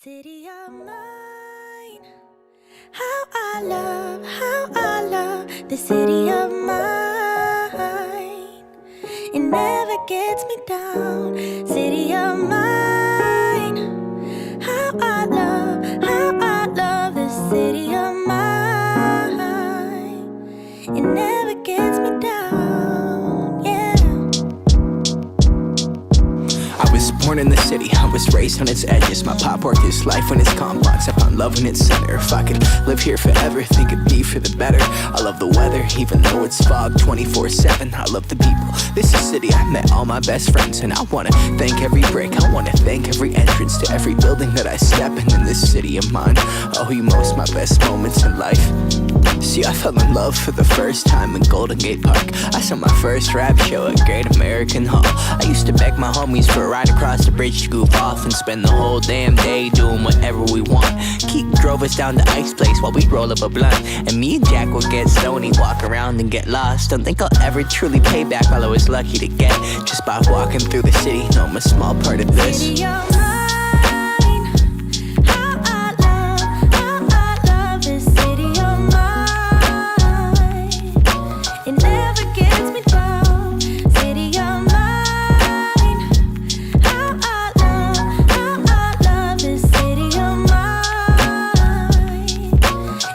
city of mine. How I love the city of mine. It never gets me down, city of mine. How I love the city of mine. It never gets me down, yeah. I was born in the city, I was raised on its edges. My pop worked his life when it's complex. I found love in its center. If I could live here forever, think it'd be for the better. I love the weather, even though it's fog 24/7. I love the people, this is city. I met all my best friends, and I wanna thank every brick. I wanna thank every entrance to every building that I step in this city of mine. I owe you most my best moments in life. See, I fell in love for the first time in Golden Gate Park. I saw my first rap show at Great American Hall. I used to beg my homies for a ride across the bridge to goof off and spend the whole damn day doing whatever we want. Keith drove us down to Ike's place while we'd roll up a blunt, and me and Jack would get stoned, walk around and get lost. Don't think I'll ever truly pay back all I was lucky to get just by walking through the city. No, I'm a small part of this. City of mine. How I love this city of mine. It never gets me down, city of mine. How I love this city of mine.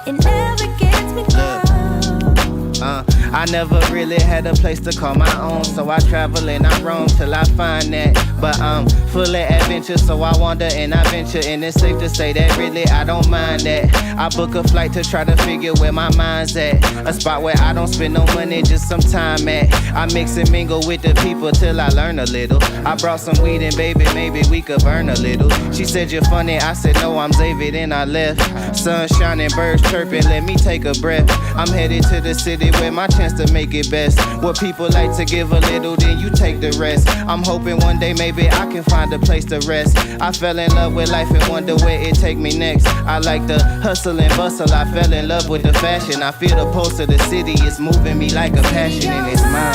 It never gets me down. I never really had a place to call my own, so I travel and I roam till I find that. But I'm full of adventure, so I wander and I venture, and it's safe to say that really I don't mind that. I book a flight to try to figure where my mind's at, a spot where I don't spend no money, just some time at. I mix and mingle with the people till I learn a little. I brought some weed and baby, maybe we could burn a little. She said you're funny, I said no, I'm Xavier, then I left. Sun shining, birds chirping, let me take a breath. I'm headed to the city where my chance to make it best. Where people like to give a little, then you take the rest. I'm hoping one day maybe I can find a place to rest. I fell in love with life and wonder where it take me next. I like the hustle and bustle, I fell in love with the fashion. I feel the pulse of the city, it's moving me like a passion, and it's mine.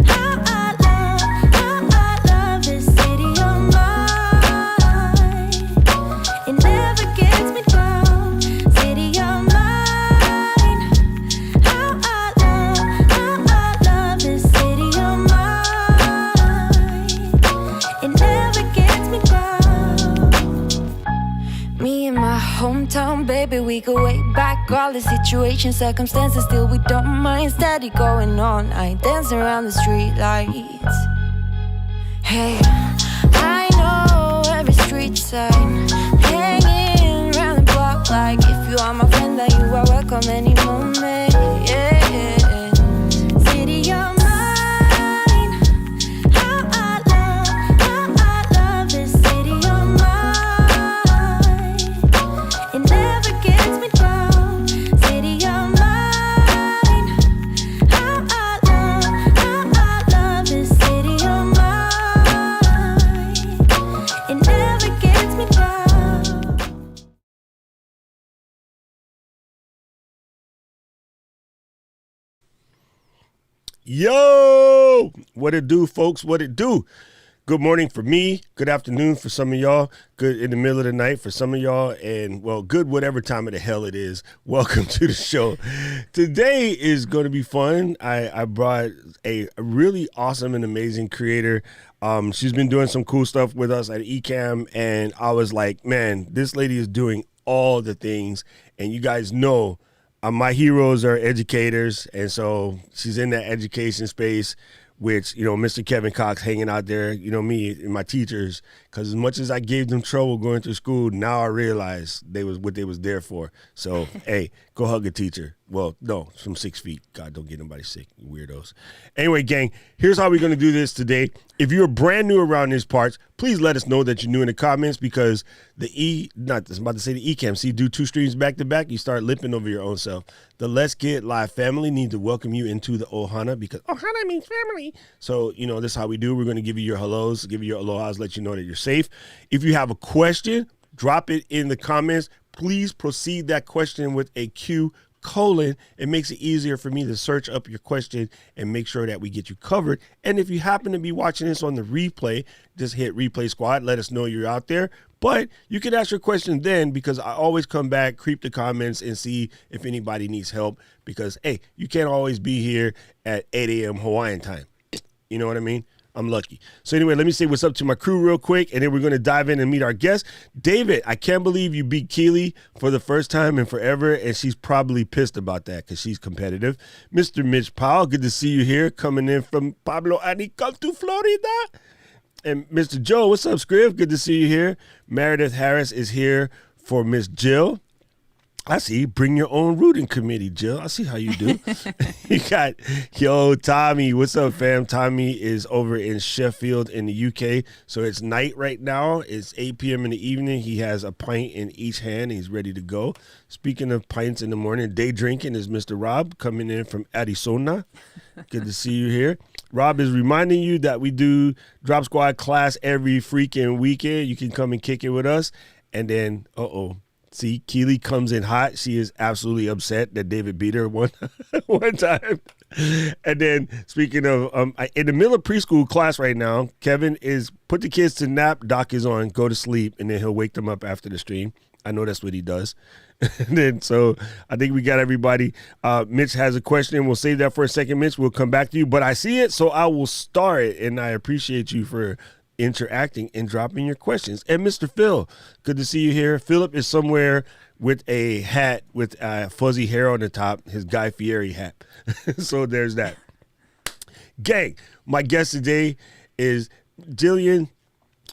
How I love this city of mine. It never gets me down, city of mine. How I love this city of mine. It never gets me down. Me and my hometown, baby, we go way back. All the situations, circumstances, still we don't mind. Steady going on, I dance around the street lights. Hey, I know every street sign, hanging around the block like if you are my friend, then you are welcome any moment. Yeah. City of mine. How I love this city of mine. It never gets me down, city of mine. How I love this city of mine. It never gets me down. Yo, what it do, folks? What it do? Good morning for me. Good afternoon for some of y'all. Good in the middle of the night for some of y'all. And, well, good whatever time of the hell it is. Welcome to the show. Today is going to be fun. I brought a really awesome and amazing creator. She's been doing some cool stuff with us at Ecamm. And I was like, man, this lady is doing all the things. And you guys know my heroes are educators, and so she's in that education space, which, you know, Mr. Kevin Cox hanging out there, you know, me and my teachers, because as much as I gave them trouble going through school, now I realize they was what they was there for. So, hey, go hug a teacher. Well, no, from 6 feet. God, don't get nobody sick, you weirdos. Anyway, gang, here's how we're going to do this today. If you're brand new around these parts, please let us know that you're new in the comments, because the Ecamm, see, do two streams back to back, you start lipping over your own self. The Let's Get Live family need to welcome you into the Ohana, because Ohana means family. So, you know, this is how we do. We're going to give you your hellos, give you your alohas, let you know that you're safe. If you have a question, drop it in the comments. Please proceed that question with a Q : it makes it easier for me to search up your question and make sure that we get you covered. And if you happen to be watching this on the replay, just hit replay squad. Let us know you're out there. But you can ask your question then, because I always come back, creep the comments, and see if anybody needs help. Because, hey, you can't always be here at 8 a.m. Hawaiian time. You know what I mean? I'm lucky. So anyway, let me say what's up to my crew real quick, and then we're going to dive in and meet our guest. David, I can't believe you beat Keely for the first time in forever, and she's probably pissed about that because she's competitive. Mr. Mitch Powell, good to see you here, coming in from Pablo Anical, Florida. And Mr. Joe, what's up, Scriv? Good to see you here. Meredith Harris is here for Miss Jill. I see. Bring your own rooting committee, Jill. I see how you do. You got, Tommy. What's up, fam? Tommy is over in Sheffield in the UK. So it's night right now. It's 8 p.m. in the evening. He has a pint in each hand. He's ready to go. Speaking of pints in the morning, day drinking is Mr. Rob coming in from Arizona. Good to see you here. Rob is reminding you that we do Drop Squad class every freaking weekend. You can come and kick it with us. And then, see, Keely comes in hot. She is absolutely upset that David beat her one time. And then, speaking of, in the middle of preschool class right now, Kevin is put the kids to nap. Doc is on, go to sleep, and then he'll wake them up after the stream. I know that's what he does. And then, so I think we got everybody. Mitch has a question. We'll save that for a second, Mitch. We'll come back to you. But I see it, so I will start it. And I appreciate you for interacting and dropping your questions. And Mr. Phil, good to see you here. Philip is somewhere with a hat with fuzzy hair on the top, his Guy Fieri hat. So there's that. Gang, my guest today is Jillian,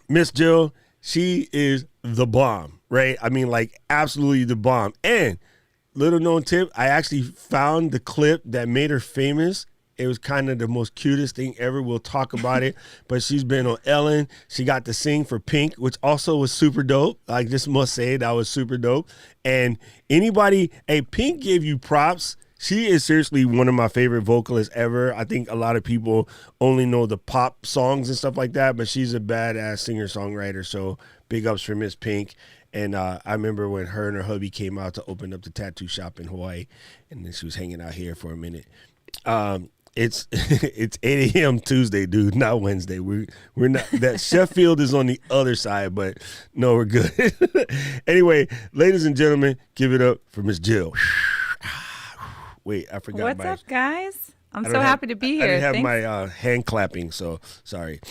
Miss Jill. She is the bomb, right? I mean, like, absolutely the bomb. And little known tip, I actually found the clip that made her famous. It was kind of the most cutest thing ever. We'll talk about it. But she's been on Ellen. She got to sing for Pink, which also was super dope. I just must say that was super dope. And Pink gave you props. She is seriously one of my favorite vocalists ever. I think a lot of people only know the pop songs and stuff like that, but she's a badass singer-songwriter. So big ups for Miss Pink. And I remember when her and her hubby came out to open up the tattoo shop in Hawaii, and then she was hanging out here for a minute. It's 8 a.m. Tuesday, dude, not Wednesday. We're not, that Sheffield is on the other side, but no, we're good. Anyway, ladies and gentlemen, give it up for Miss Jill. Wait, I forgot. What's up, guys? I'm so happy to be here. I didn't have my hand clapping, so sorry.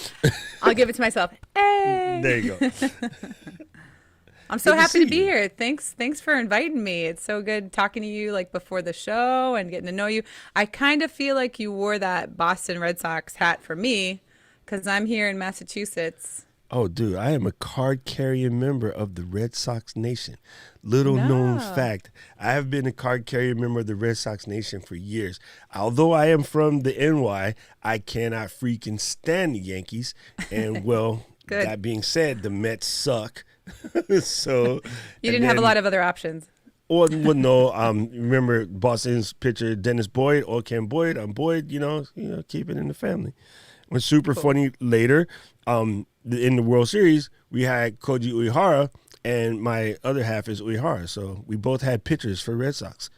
I'll give it to myself. Hey! There you go. I'm so happy to be here. Thanks for inviting me. It's so good talking to you like before the show and getting to know you. I kind of feel like you wore that Boston Red Sox hat for me because I'm here in Massachusetts. Oh, dude, I am a card-carrying member of the Red Sox Nation. Little known fact, I have been a card-carrying member of the Red Sox Nation for years. Although I am from the NY, I cannot freaking stand the Yankees. And, well, that being said, the Mets suck. So you didn't have a lot of other options. Well, no. Remember Boston's pitcher Dennis Boyd, or Ken Boyd. I'm Boyd. Keep it in the family. It was super funny later. In the World Series, we had Koji Uehara, and my other half is Uehara. So we both had pitchers for Red Sox.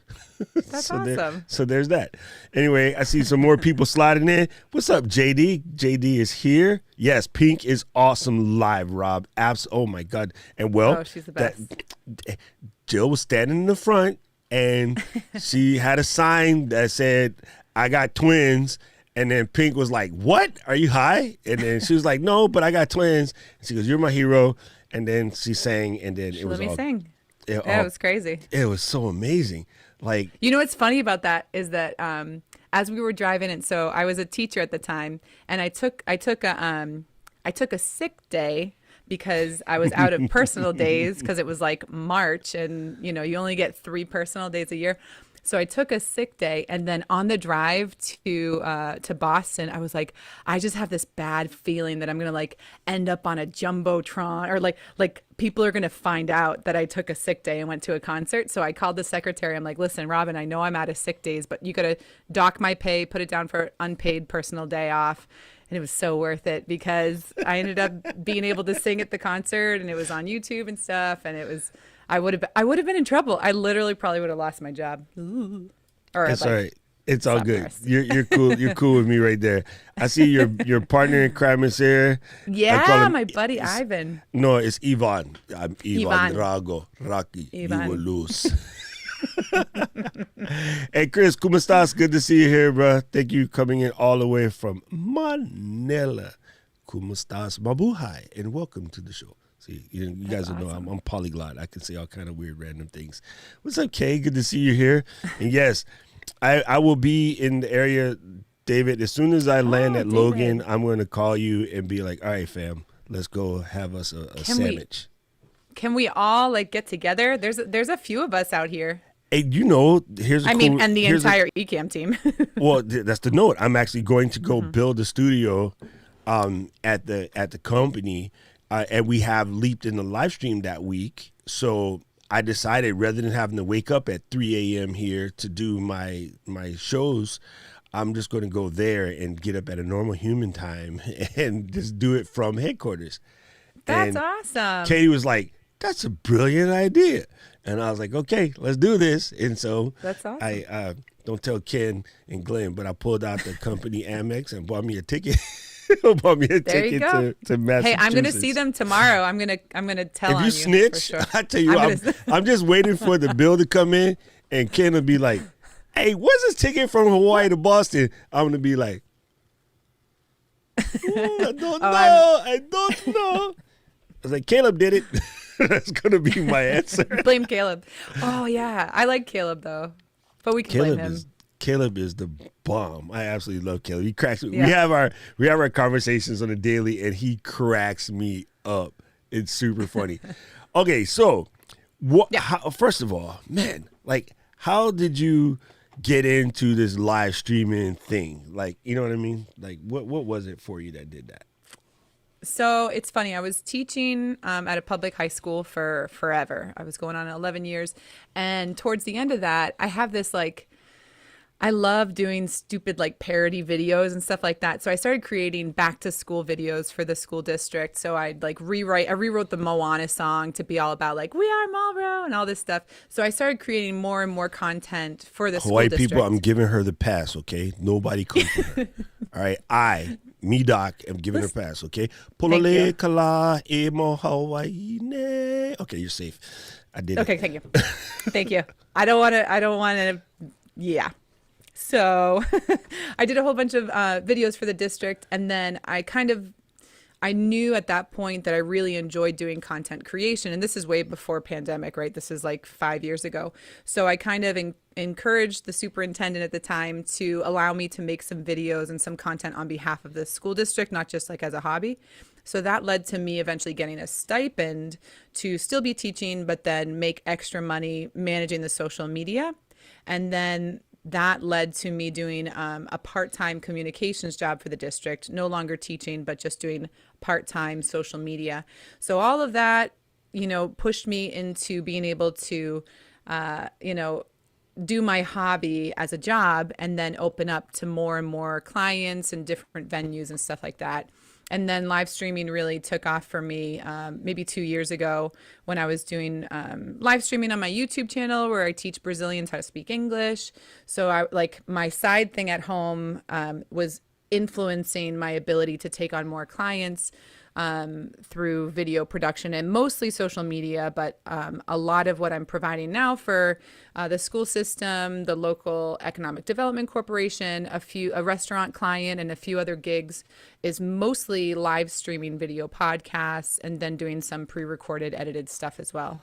That's awesome. So there's that. Anyway, I see some more people sliding in. What's up, JD? JD is here. Yes, Pink is awesome live, Rob. Oh, my God. And, well, she's the best. Jill was standing in the front, and she had a sign that said, I got twins. And then Pink was like, what? Are you high? And then she was like, no, but I got twins. And she goes, you're my hero. And then she sang, and then it was all. Let me sing. It was crazy. It was so amazing. Like, you know what's funny about that is that as we were driving, and so I was a teacher at the time, and I took a sick day because I was out of personal days because it was like March, and you only get 3 personal days a year. So I took a sick day, and then on the drive to Boston, I was like, I just have this bad feeling that I'm gonna like end up on a jumbotron, or like people are gonna find out that I took a sick day and went to a concert. So I called the secretary. I'm like, listen, Robin, I know I'm out of sick days, but you gotta dock my pay, put it down for unpaid personal day off. And it was so worth it because I ended up being able to sing at the concert, and it was on YouTube and stuff, and it was. I would have been in trouble. I literally probably would have lost my job. Ooh. Or It's like, all right. It's all good. embarrassed. You're cool. You're cool with me right there. I see your partner in crime is here. I call Yeah, him- my buddy Ivan. No, it's Ivan. I'm Ivan Ivan. Drago. Rocky. Ivan. You will lose. Hey, Chris, ¿cómo estás? Good to see you here, bro. Thank you coming in all the way from Manila. ¿Cómo estás? Mabuhay, and welcome to the show. See, you guys will know I'm polyglot. I can say all kind of weird random things. What's up, Kay? Good to see you here. And yes, I will be in the area, David. As soon as I land at David. Logan, I'm going to call you and be like, all right, fam, let's go have us a sandwich. Can we all like get together? There's a few of us out here. Hey, you know, here's a cool, and the here's a- entire Ecamm team. Well, that's the note. I'm actually going to go build a studio at the company, and we have leaped in the live stream that week. So I decided rather than having to wake up at 3 a.m. here to do my shows, I'm just going to go there and get up at a normal human time and just do it from headquarters. That's And awesome. Katie was like, "That's a brilliant idea," and I was like, "Okay, let's do this." And so That's awesome. I don't tell Ken and Glenn, but I pulled out the company Amex and bought me a ticket. Bought me a There you ticket go. to Massachusetts. Hey, I'm gonna see them tomorrow. I'm gonna tell If on you you snitch, for sure. I tell you, I'm just waiting for the bill to come in, and Ken will be like, "Hey, what's this ticket from Hawaii to Boston?" I'm gonna be like, "Ooh, I don't know. I don't know." I was like, "Caleb did it." That's gonna be my answer. Blame Caleb. Oh yeah, I like Caleb though, but we can blame him. Caleb is the bomb. I absolutely love Caleb. He cracks me. Yeah. We have our conversations on a daily, and he cracks me up. It's super funny. Okay, so what? Yeah. First of all, man, like, how did you get into this live streaming thing? Like, you know what I mean? Like, what was it for you that did that? So it's funny. I was teaching at a public high school for forever. I was going on 11 years, and towards the end of that, I have this like. I love doing stupid like parody videos and stuff like that. So I started creating back to school videos for the school district. So I'd like I rewrote the Moana song to be all about like, we are Marlboro and all this stuff. So I started creating more and more content for the Hawaii school district. people, I'm giving her the pass, okay? Nobody come for her. All right, me Doc, am giving her pass, okay? Polole you. kala e mo Hawaii ne. Okay, you're safe. I did Okay, it. thank you. Thank you. I don't want to, yeah. So I did a whole bunch of videos for the district. And then I knew at that point that I really enjoyed doing content creation. And this is way before pandemic, right? This is like 5 years ago. So I kind of encouraged the superintendent at the time to allow me to make some videos and some content on behalf of the school district, not just like as a hobby. So that led to me eventually getting a stipend to still be teaching, but then make extra money managing the social media. And then that led to me doing a part-time communications job for the district, no longer teaching, but just doing part-time social media. So all of that, pushed me into being able to, do my hobby as a job and then open up to more and more clients and different venues and stuff like that. And then live streaming really took off for me maybe 2 years ago when I was doing live streaming on my YouTube channel where I teach Brazilians how to speak English. So my side thing at home was influencing my ability to take on more clients through video production and mostly social media, but a lot of what I'm providing now for the school system, the local economic development corporation, a restaurant client, and a few other gigs is mostly live streaming video podcasts and then doing some pre-recorded edited stuff as well.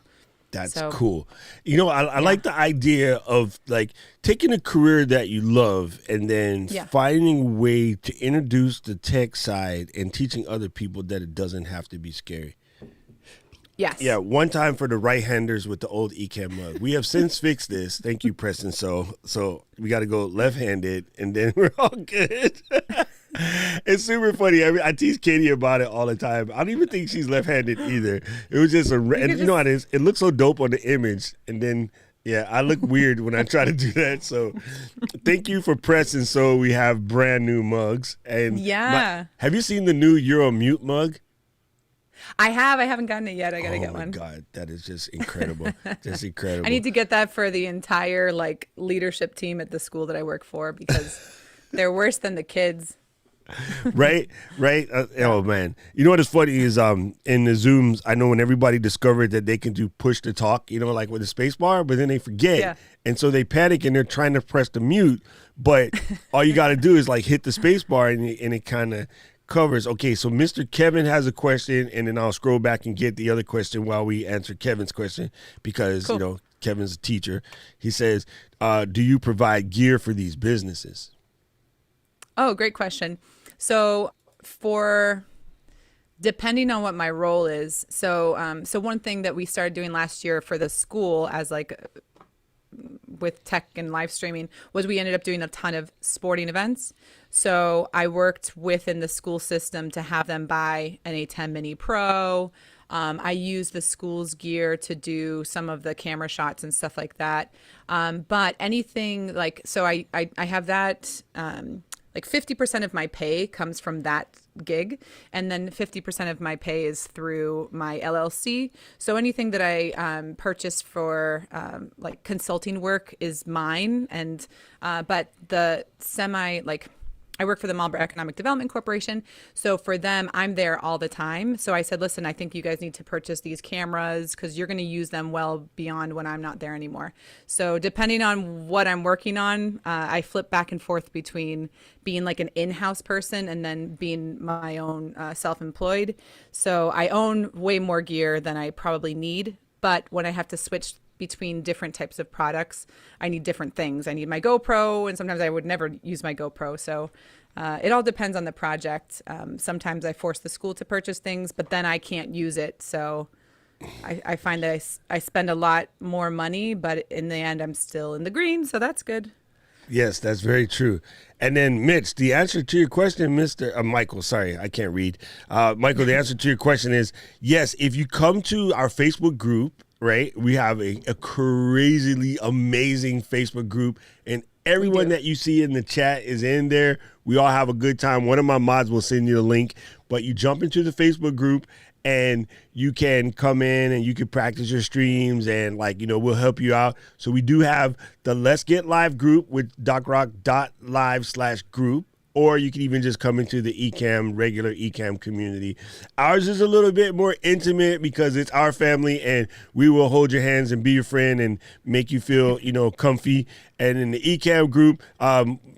That's cool. I like the idea of like taking a career that you love and then finding a way to introduce the tech side and teaching other people that it doesn't have to be scary. Yes. Yeah, one time for the right-handers with the old Ecamm mug. We have since fixed this. Thank you, Preston. So we got to go left-handed, and then we're all good. It's super funny. I tease Katie about it all the time. I don't even think she's left-handed either. It was just and you know how it is. It looks so dope on the image, and then I look weird when I try to do that. So thank you for pressing. So we have brand new mugs, and have you seen the new Euro Mute mug? I haven't gotten it yet. I gotta Oh get my one. God, that is just incredible. Just incredible. I need to get that for the entire like leadership team at the school that I work for because they're worse than the kids. Right. Oh man, you know what is funny is in the Zooms, I know when everybody discovered that they can do push to talk, like with the space bar, but then they forget, Yeah. and so they panic and they're trying to press the mute, but all you got to do is like hit the space bar and it kind of covers. Okay, so Mr. Kevin has a question, and then I'll scroll back and get the other question while we answer Kevin's question because Cool. Kevin's a teacher. He says, "Do you provide gear for these businesses?" Oh, great question. So depending on what my role is, so one thing that we started doing last year for the school as like with tech and live streaming was we ended up doing a ton of sporting events. So I worked within the school system to have them buy an A10 Mini Pro. I use the school's gear to do some of the camera shots and stuff like that. But anything like, so I have that, like 50% of my pay comes from that gig, and then 50% of my pay is through my LLC. So anything that I purchase for like consulting work is mine, and but the I work for the Marlboro Economic Development Corporation. So for them, I'm there all the time. So I said, listen, I think you guys need to purchase these cameras because you're going to use them well beyond when I'm not there anymore. So depending on what I'm working on, I flip back and forth between being like an in-house person and then being my own self-employed. So I own way more gear than I probably need. But when I have to switch between different types of products, I need different things. I need my GoPro, and sometimes I would never use my GoPro. So it all depends on the project. Sometimes I force the school to purchase things, but then I can't use it. So I find that I spend a lot more money, but in the end, I'm still in the green. So that's good. Yes, that's very true. And then, Mitch, the answer to your question, Michael, sorry, I can't read. Michael, the answer to your question is yes, if you come to our Facebook group, right, we have a crazily amazing Facebook group, and everyone that you see in the chat is in there. We all have a good time. One of my mods will send you the link, but you jump into the Facebook group and you can come in and you can practice your streams and we'll help you out. So we do have the Let's Get Live group with docrock.live/group, or you can even just come into the regular Ecamm community. Ours is a little bit more intimate because it's our family, and we will hold your hands and be your friend and make you feel, comfy. And in the Ecamm group,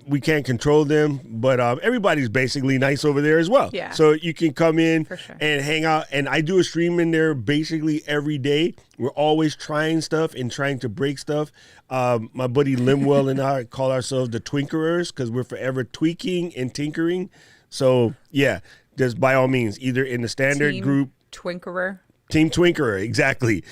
we can't control them, but everybody's basically nice over there as well. Yeah. So you can come in For sure. and hang out. And I do a stream in there basically every day. We're always trying stuff and trying to break stuff. My buddy Limwell and I call ourselves the Twinkerers because we're forever tweaking and tinkering. So yeah, just by all means, either in the standard Team group, Twinkerer. Team Twinkerer, exactly.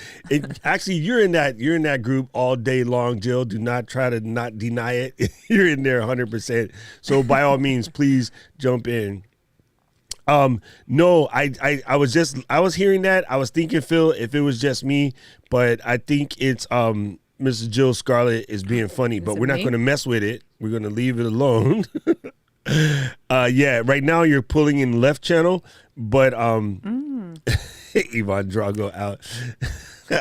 Actually, you're in that group all day long, Jill. Do not try to not deny it. You're in there 100%. So by all means, please jump in. No, I was hearing that. I was thinking, Phil, if it was just me, but I think it's Mrs. Jill Scarlett is being funny, but we're not going to mess with it. We're going to leave it alone. Yeah, right now you're pulling in left channel, but Yvonne Drago out.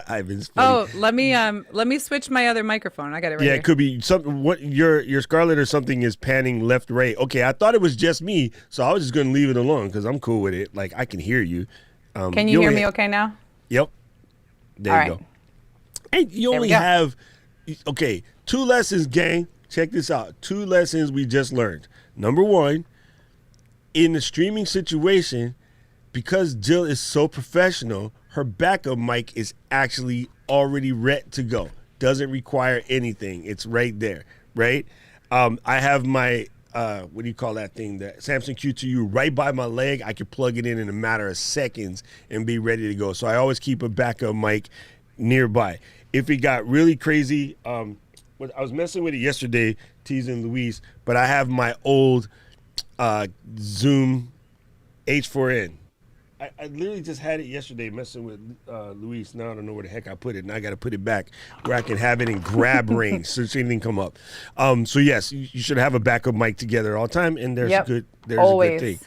Ivan's funny. Oh, let me switch my other microphone. I got it right Yeah, here. it could be something. What your Scarlett or something is panning left, right. Okay, I thought it was just me, so I was just gonna leave it alone because I'm cool with it. Like I can hear you. Can you hear me okay now? Yep. There All you right. go. And you There we only go. have 2 lessons, gang. Check this out. 2 lessons we just learned. Number 1, in the streaming situation, because Jill is so professional, her backup mic is actually already ready to go. Doesn't require anything. It's right there, right? I have my, what do you call that thing? The Samsung Q2U right by my leg. I can plug it in a matter of seconds and be ready to go. So I always keep a backup mic nearby. If it got really crazy, I was messing with it yesterday, teasing Luis, but I have my old Zoom H4n. I literally just had it yesterday messing with Luis. Now I don't know where the heck I put it. Now I got to put it back where I can have it in grab range so anything come up. So yes, you should have a backup mic together all the time, and there's Yep. a good Always. good thing.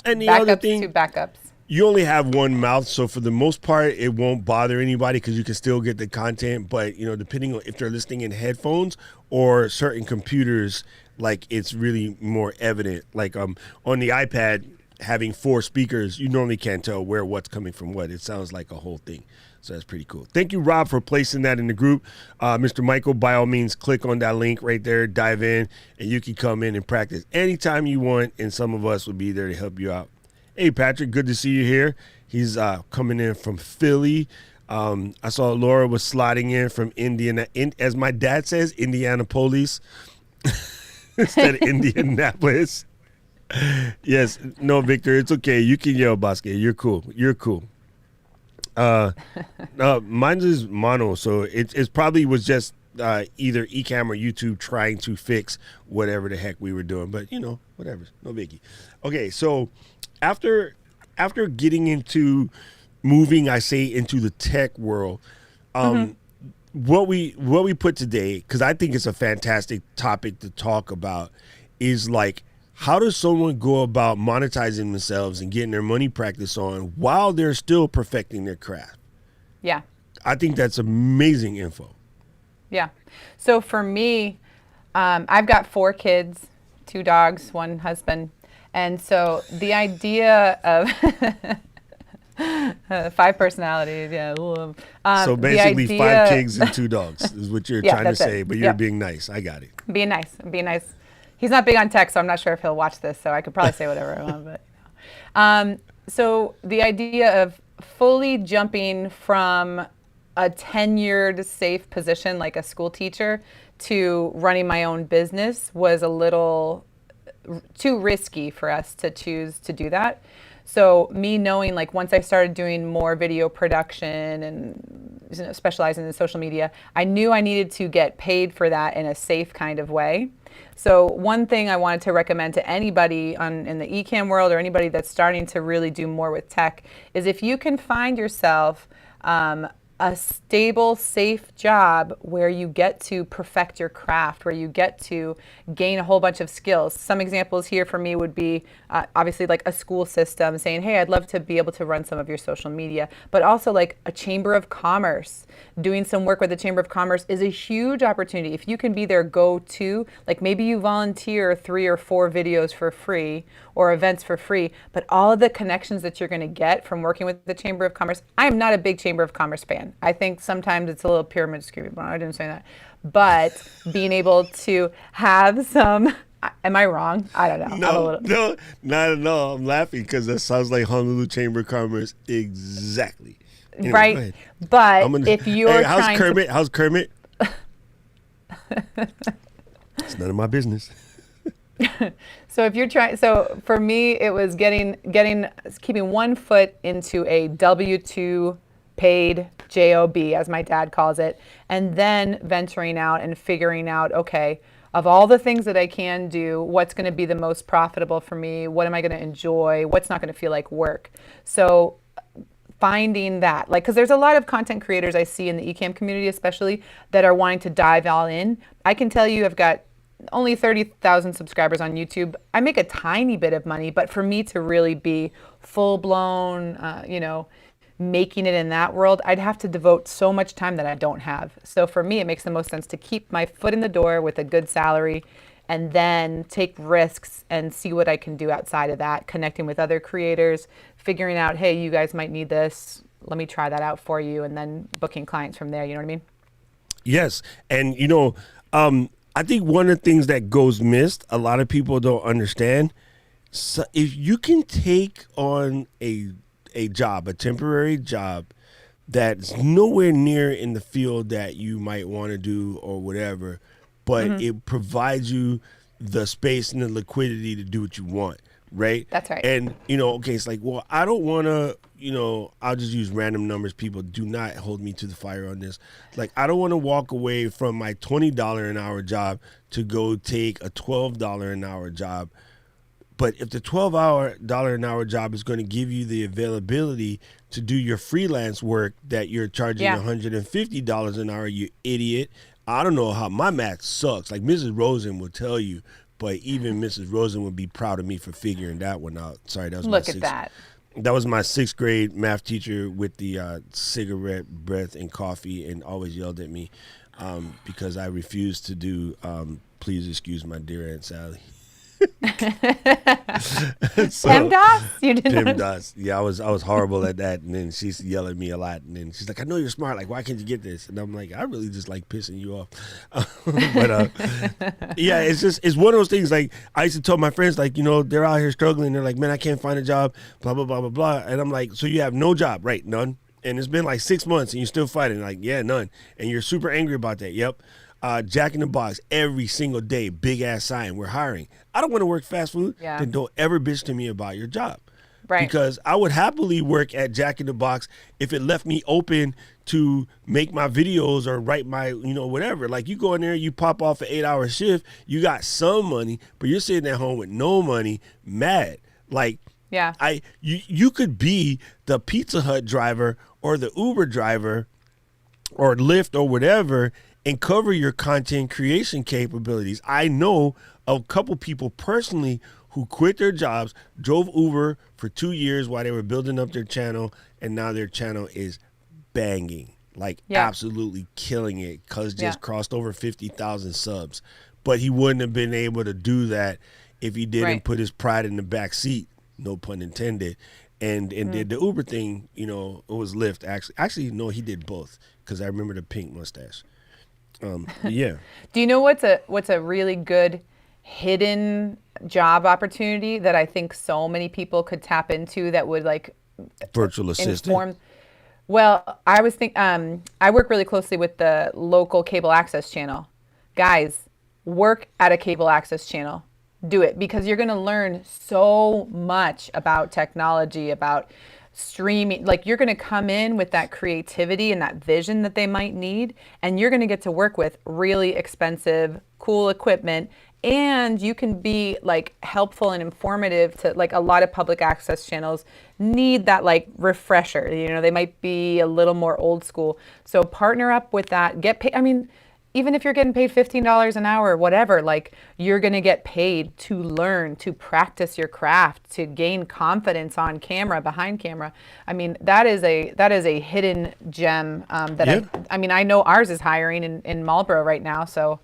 And the Backups other thing, to backups. you only have one mouth, so for the most part, it won't bother anybody because you can still get the content. But depending on if they're listening in headphones or certain computers, like it's really more evident. Like on the iPad, having 4 speakers, you normally can't tell where what's coming from what. It sounds like a whole thing. So that's pretty cool. Thank you, Rob, for placing that in the group. Mr. Michael, by all means, click on that link right there, dive in, and you can come in and practice anytime you want, and some of us will be there to help you out. Hey, Patrick, good to see you here. He's coming in from Philly. I saw Laura was sliding in from Indiana, as my dad says, Indianapolis instead of Indianapolis. Yes, no, Victor, it's okay. You can yell, Bosque. You're cool. You're cool. Mine is mono, so it's probably was just either Ecamm or YouTube trying to fix whatever the heck we were doing. But whatever, no biggie. Okay, so after getting into moving, I say into the tech world, what we put today, because I think it's a fantastic topic to talk about, is like, how does someone go about monetizing themselves and getting their money practice on while they're still perfecting their craft? Yeah. I think that's amazing info. Yeah. So for me, I've got 4 kids, 2 dogs, 1 husband. And so the idea of 5 personalities, yeah. So basically 5 kids and 2 dogs is what you're trying to say, but you're Yep. being nice. I got it. Being nice. He's not big on tech, so I'm not sure if he'll watch this, so I could probably say whatever I want. But so the idea of fully jumping from a tenured, safe position like a school teacher to running my own business was a little too risky for us to choose to do that. So me knowing, like, once I started doing more video production and specializing in social media, I knew I needed to get paid for that in a safe kind of way. So one thing I wanted to recommend to anybody in the Ecamm world, or anybody that's starting to really do more with tech, is if you can find yourself a stable, safe job where you get to perfect your craft, where you get to gain a whole bunch of skills. Some examples here for me would be obviously like a school system saying, hey, I'd love to be able to run some of your social media, but also like a chamber of commerce. Doing some work with the Chamber of Commerce is a huge opportunity. If you can be their go-to, like maybe you volunteer 3 or 4 videos for free or events for free, but all of the connections that you're going to get from working with the Chamber of Commerce. I am not a big Chamber of Commerce fan. I think sometimes it's a little pyramid scheme. I didn't say that. But being able to have some, am I wrong? I don't know. No, not at all. I'm laughing because that sounds like Honolulu Chamber of Commerce exactly. Anyway, right, but if you're hey, trying Kermit? How's Kermit? It's none of my business. So if you're trying, so for me, it was keeping one foot into a W-2 paid job, as my dad calls it, and then venturing out and figuring out, okay, of all the things that I can do, what's going to be the most profitable for me? What am I going to enjoy? What's not going to feel like work? So finding that, like, because there's a lot of content creators I see in the Ecamm community, especially, that are wanting to dive all in. I can tell you I've got only 30,000 subscribers on YouTube. I make a tiny bit of money, but for me to really be full blown, making it in that world, I'd have to devote so much time that I don't have. So for me, it makes the most sense to keep my foot in the door with a good salary and then take risks and see what I can do outside of that, connecting with other creators, figuring out, hey, you guys might need this. Let me try that out for you, and then booking clients from there. You know what I mean? Yes. And, I think one of the things that goes missed, a lot of people don't understand, so if you can take on a job, a temporary job that's nowhere near in the field that you might want to do or whatever, but it provides you the space and the liquidity to do what you want, right? That's right. And, okay, it's like, well, I don't want to, I'll just use random numbers. People, do not hold me to the fire on this. Like, I don't want to walk away from my $20 an hour job to go take a $12 an hour job. But if the $12 an hour job is going to give you the availability to do your freelance work that you're charging $150 an hour, you idiot. I don't know how my math sucks. Like Mrs. Rosen will tell you, but even Mrs. Rosen would be proud of me for figuring that one out. Sorry, that was Look at that. That was my 6th grade math teacher with the cigarette breath and coffee, and always yelled at me because I refused to do please excuse my dear Aunt Sally. So, PEMDAS? You didn't. PEMDAS. Yeah, I was horrible at that, and then she's yelling at me a lot, and then she's like, "I know you're smart. Like, why can't you get this?" And I'm like, "I really just like pissing you off." But yeah, it's one of those things. Like, I used to tell my friends, like, they're out here struggling. They're like, "Man, I can't find a job." Blah blah blah blah blah. And I'm like, "So you have no job, right? None." And it's been like 6 months, and you're still fighting. Like, yeah, none. And you're super angry about that. Yep. Jack in the Box every single day, big ass sign, we're hiring. I don't want to work fast food. Yeah. Then don't ever bitch to me about your job. Right. Because I would happily work at Jack in the Box if it left me open to make my videos or write my, whatever. Like, you go in there, you pop off an 8-hour shift, you got some money, but you're sitting at home with no money, mad. Like, Yeah. You could be the Pizza Hut driver or the Uber driver or Lyft or whatever and cover your content creation capabilities. I know a couple people personally who quit their jobs, drove Uber for 2 years while they were building up their channel, and now their channel is banging, like absolutely killing it. Cuz just crossed over 50,000 subs. But he wouldn't have been able to do that if he didn't put his pride in the back seat, no pun intended, and did the Uber thing. It was Lyft actually. Actually, no, he did both, because I remember the pink mustache. Yeah. Do you know what's a really good hidden job opportunity that I think so many people could tap into that would like virtual assistant? Well, I was I work really closely with the local cable access channel. Guys, work at a cable access channel. Do it, because you're going to learn so much about technology, about streaming. Like, you're going to come in with that creativity and that vision that they might need, and you're going to get to work with really expensive, cool equipment, and you can be like helpful and informative to, like, a lot of public access channels need that like refresher. They might be a little more old school. So partner up with that, get paid. I mean, even if you're getting paid $15 an hour, whatever, like, you're going to get paid to learn, to practice your craft, to gain confidence on camera, behind camera. I mean, that is a hidden gem that I know ours is hiring in Marlboro right now. So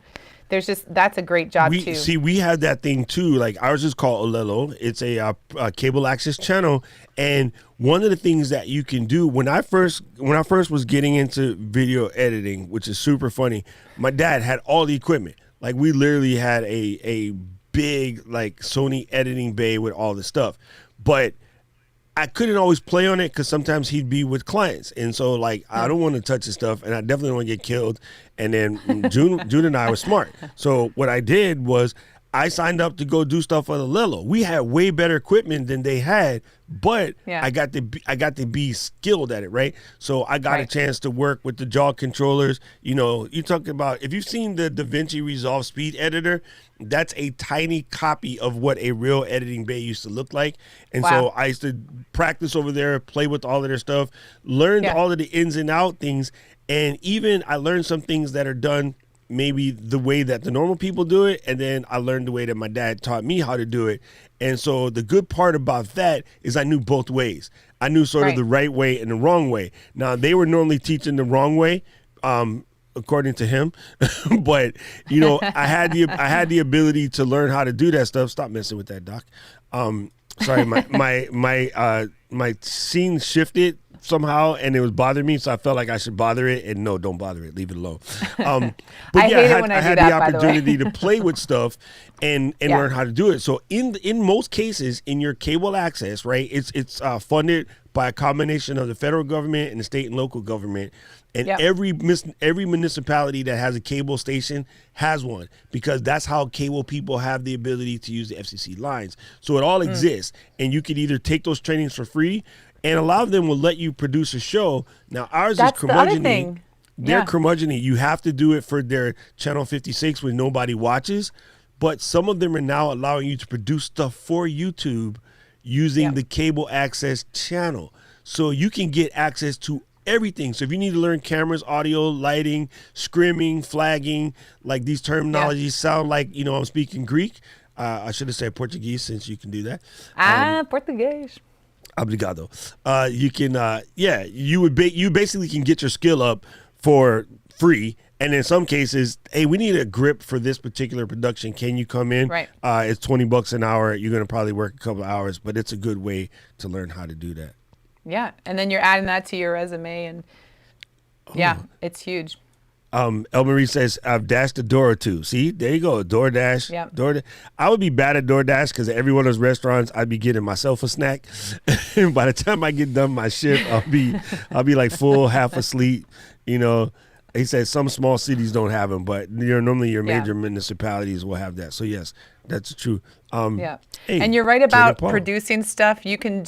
that's a great job too. We had that thing too. Like, ours is called Olelo. It's a cable access channel, and one of the things that you can do when I first was getting into video editing, which is super funny, my dad had all the equipment. Like, we literally had a big like Sony editing bay with all the stuff, but I couldn't always play on it because sometimes he'd be with clients. And so, like, I don't want to touch his stuff, and I definitely don't want to get killed. And then June and I were smart. So what I did was I signed up to go do stuff on the Lilo. We had way better equipment than they had, but I got to be skilled at it, right? So I got a chance to work with the jaw controllers. You're talking about, if you've seen the DaVinci Resolve Speed Editor, that's a tiny copy of what a real editing bay used to look like. And so I used to practice over there, play with all of their stuff, learned all of the ins and out things, and even I learned some things that are done maybe the way that the normal people do it, and then I learned the way that my dad taught me how to do it. And so the good part about that is I knew both ways. I knew sort of the right way and the wrong way. Now, they were normally teaching the wrong way, according to him, but I had the ability to learn how to do that stuff. Stop messing with that, Doc. Sorry, my scene shifted somehow, and it was bothering me, so I felt like I should bother it, and no, don't bother it, leave it alone. But I had the opportunity to play with stuff and learn how to do it. So in most cases, in your cable access, right, it's funded by a combination of the federal government and the state and local government. And every municipality that has a cable station has one, because that's how cable people have the ability to use the FCC lines. So it all exists, and you could either take those trainings for free, and a lot of them will let you produce a show. Now, ours is curmudgeon-y. They're curmudgeon-y. You have to do it for their Channel 56 when nobody watches, but some of them are now allowing you to produce stuff for YouTube using the cable access channel. So you can get access to everything. So if you need to learn cameras, audio, lighting, scrimming, flagging, like these terminologies sound like, I'm speaking Greek. I should have said Portuguese, since you can do that. Portuguese. Obrigado. You can, you basically can get your skill up for free. And in some cases, hey, we need a grip for this particular production. Can you come in? Right. It's $20 an hour. You're going to probably work a couple hours, but it's a good way to learn how to do that. Yeah. And then you're adding that to your resume, and yeah, it's huge. El Marie says, I've dashed a door or two. See, there you go. DoorDash. Yep. I would be bad at DoorDash because at every one of those restaurants, I'd be getting myself a snack. By the time I get done my shift, I'll be like full, half asleep. You know, he says some small cities don't have them, but normally your major municipalities will have that. So yes, that's true. Yeah. Hey, and you're right about Paul. producing stuff. You can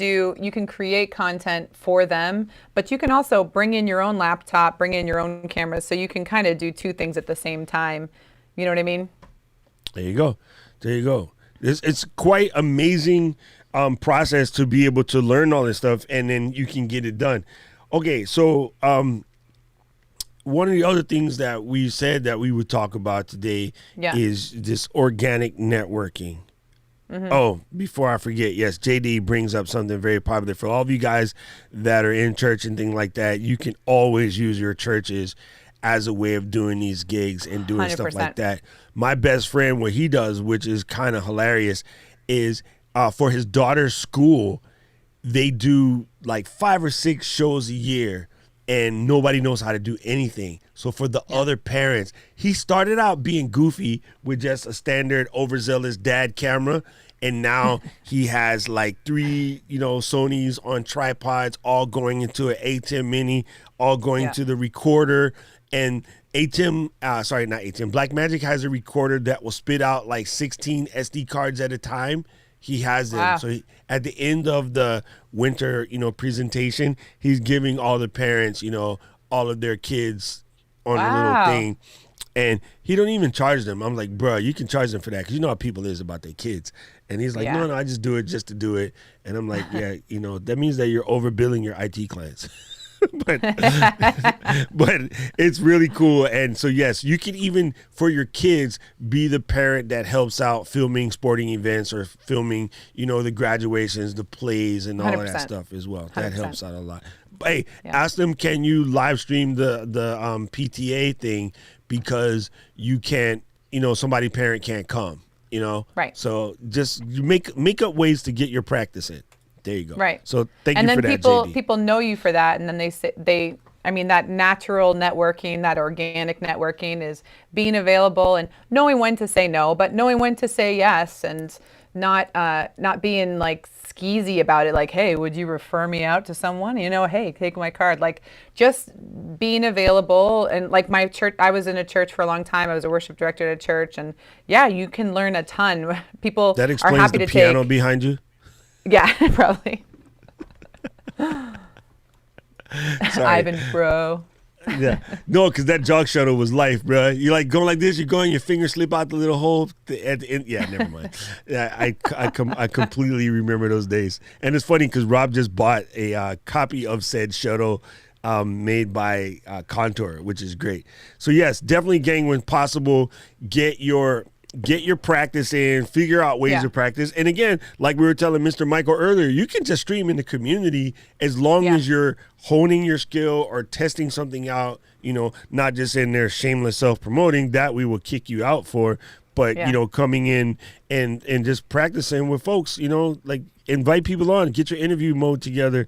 create content for them, but you can also bring in your own laptop, bring in your own camera, so you can kind of do two things at the same time. You know what I mean? There you go. It's quite amazing process to be able to learn all this stuff, and then you can get it done. Okay, so one of the other things that we said that we would talk about today is this organic networking. Oh, before I forget, yes, JD brings up something very popular for all of you guys that are in church and things like that. You can always use your churches as a way of doing these gigs and doing 100%. stuff like that. My best friend, what he does, which is kind of hilarious, is for his daughter's school, they do like 5 or 6 shows a year, and nobody knows how to do anything. So for the other parents, he started out being goofy with just a standard overzealous dad camera. And now he has like 3, Sonys on tripods, all going into an ATEM Mini, all going to the recorder. And Blackmagic has a recorder that will spit out like 16 SD cards at a time. He has them. Wow. So at the end of the winter, presentation, he's giving all the parents, all of their kids on a little thing. And he don't even charge them. I'm like, bro, you can charge them for that because you know how people is about their kids. And he's like, no, I just do it just to do it. And I'm like, yeah, that means that you're overbilling your IT clients. but it's really cool. And so, yes, you can even, for your kids, be the parent that helps out filming sporting events or filming, the graduations, the plays, and all of that stuff as well. That 100%. helps out a lot. Hey, ask them, can you live stream the PTA thing because you can't, somebody parent can't come, Right. So just make up ways to get your practice in. There you go. Right. So thank you for that, And JD. people know you for that, and then that natural networking, that organic networking is being available and knowing when to say no, but knowing when to say yes, and not being like skeezy about it. Like, hey, would you refer me out to someone? Hey, take my card. Like, just being available. And like my church, I was in a church for a long time. I was a worship director at a church, and you can learn a ton. People That are explains happy the to piano take. behind you. Yeah, probably. Sorry. Ivan Bro. Yeah. No, because that jog shuttle was life, bro. You like going like this, you're going, your fingers slip out the little hole at the end. Yeah, never mind. Yeah, I completely remember those days. And it's funny because Rob just bought a copy of said shuttle made by Contour, which is great. So yes, definitely, gang, when possible, get your practice in, figure out ways to practice. And again, like we were telling Mr. Michael earlier, you can just stream in the community as long as you're honing your skill or testing something out, not just in there shameless self-promoting that we will kick you out for, but, coming in and just practicing with folks, like invite people on, get your interview mode together,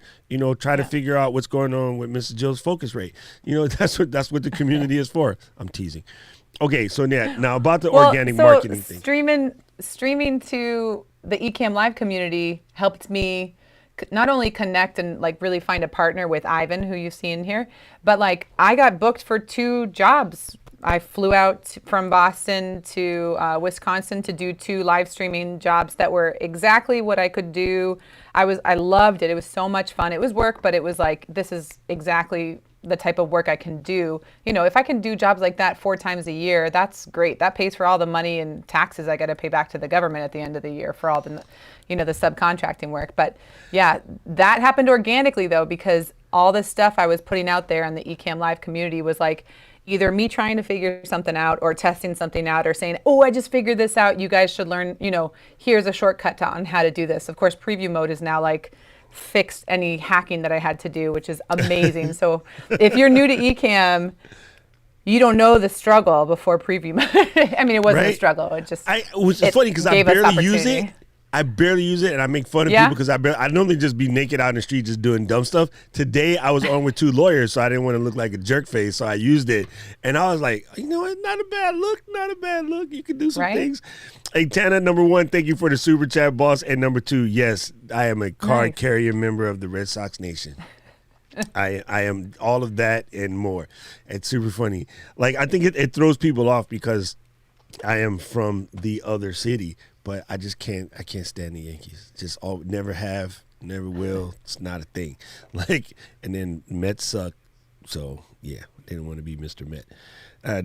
try to figure out what's going on with Mrs. Jill's focus rate. That's what the community is for. I'm teasing. Okay, so now about the organic marketing thing. Streaming to the Ecamm Live community helped me not only connect and like really find a partner with Ivan, who you've seen here, but like I got booked for 2 jobs. I flew out from Boston to Wisconsin to do 2 live streaming jobs that were exactly what I could do. I loved it. It was so much fun. It was work, but it was like, this is exactly the type of work I can do. If I can do jobs like that 4 times a year, that's great. That pays for all the money and taxes I got to pay back to the government at the end of the year for all the, the subcontracting work. But yeah, that happened organically though, because all the stuff I was putting out there in the Ecamm Live community was like either me trying to figure something out or testing something out or saying, oh, I just figured this out. You guys should learn, here's a shortcut on how to do this. Of course, preview mode is now like fixed any hacking that I had to do, which is amazing. So if you're new to Ecamm, you don't know the struggle before preview mode. I mean, it wasn't a struggle. It just it was funny because I gave us barely use it. opportunity. I barely use it, and I make fun of people because I normally just be naked out in the street just doing dumb stuff. Today, I was on with 2 lawyers, so I didn't want to look like a jerk face, so I used it. And I was like, you know what? Not a bad look. Not a bad look. You can do some things. Hey, Tana, number 1, thank you for the super chat, boss. And number 2, yes, I am a card carrier member of the Red Sox Nation. I am all of that and more. It's super funny. Like, I think it throws people off because I am from the other city. But I just can't stand the Yankees. Just never have, never will. It's not a thing. Like, and then Mets suck. So, yeah, didn't want to be Mr. Met.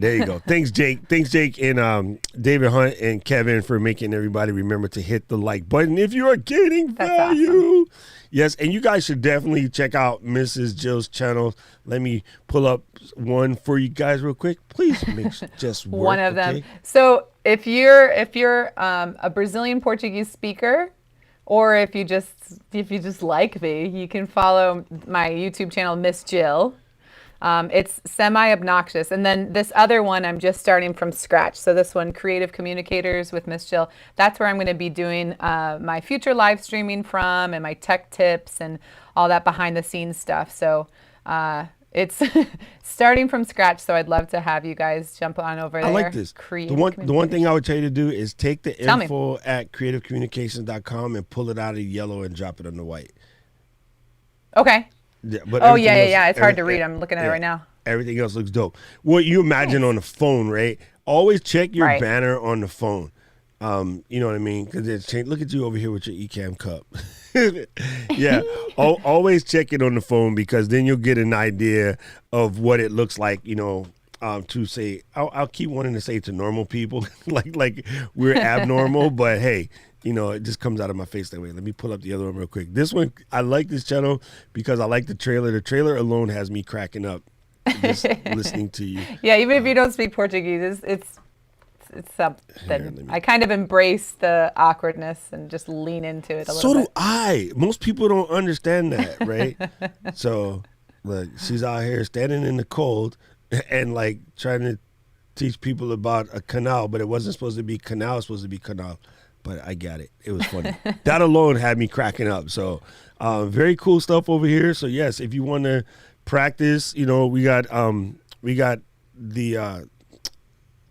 There you go. Thanks, Jake. Thanks, Jake and David Hunt and Kevin for making everybody remember to hit the like button if you are getting value. Awesome. Yes, and you guys should definitely check out Mrs. Jill's channel. Let me pull up one for you guys real quick. Please make just work, one of them. So if you're a Brazilian Portuguese speaker, or if you just like me, you can follow my YouTube channel, Miss Jill. It's semi-obnoxious. And then this other one, I'm just starting from scratch. So this one, Creative Communicators with Miss Jill, that's where I'm going to be doing my future live streaming from and my tech tips and all that behind the scenes stuff. So it's starting from scratch. So I'd love to have you guys jump on over there. I like this. The one thing I would tell you to do is take the info at creativecommunications.com and pull it out of yellow and drop it on the white. Okay. Yeah, but It's hard to read. I'm looking at it right now. Everything else looks dope. What you imagine on the phone, right? Always check your banner on the phone. You know what I mean? Because it's changed. Look at you over here with your Ecamm cup. Yeah, always check it on the phone because then you'll get an idea of what it looks like. You know, to say, I'll keep wanting to say to normal people, like we're abnormal, but hey. You know, it just comes out of my face that way. Let me pull up the other one real quick. This one, I like this channel because I like the trailer. The trailer alone has me cracking up just listening to you. Yeah, even if you don't speak Portuguese, it's something. I kind of embrace the awkwardness and just lean into it a little bit. So do I. Most people don't understand that, right? So, look, she's out here standing in the cold and, like, trying to teach people about a canal, but it wasn't supposed to be canal. It was supposed to be canal. But I got it. It was funny. That alone had me cracking up. So very cool stuff over here. So yes, if you want to practice, you know, we got the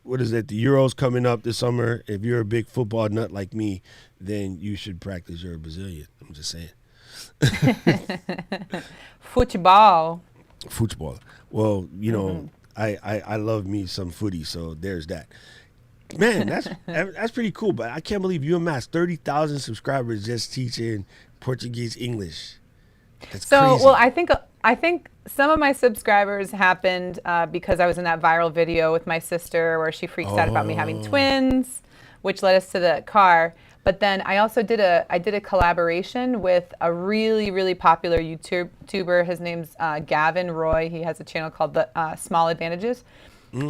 what is it? The Euros coming up this summer. If you're a big football nut like me, then you should practice. You're a Brazilian. I'm just saying. Football. Well, you know, I love me some footy. So there's that. Man, that's pretty cool, but I can't believe you amassed 30,000 subscribers just teaching Portuguese English. That's crazy. Well, I think some of my subscribers happened because I was in that viral video with my sister where she freaks out about me having twins, which led us to the car. But then I also did a collaboration with a really, really popular YouTuber. His name's Gavin Roy. He has a channel called The Small Advantages.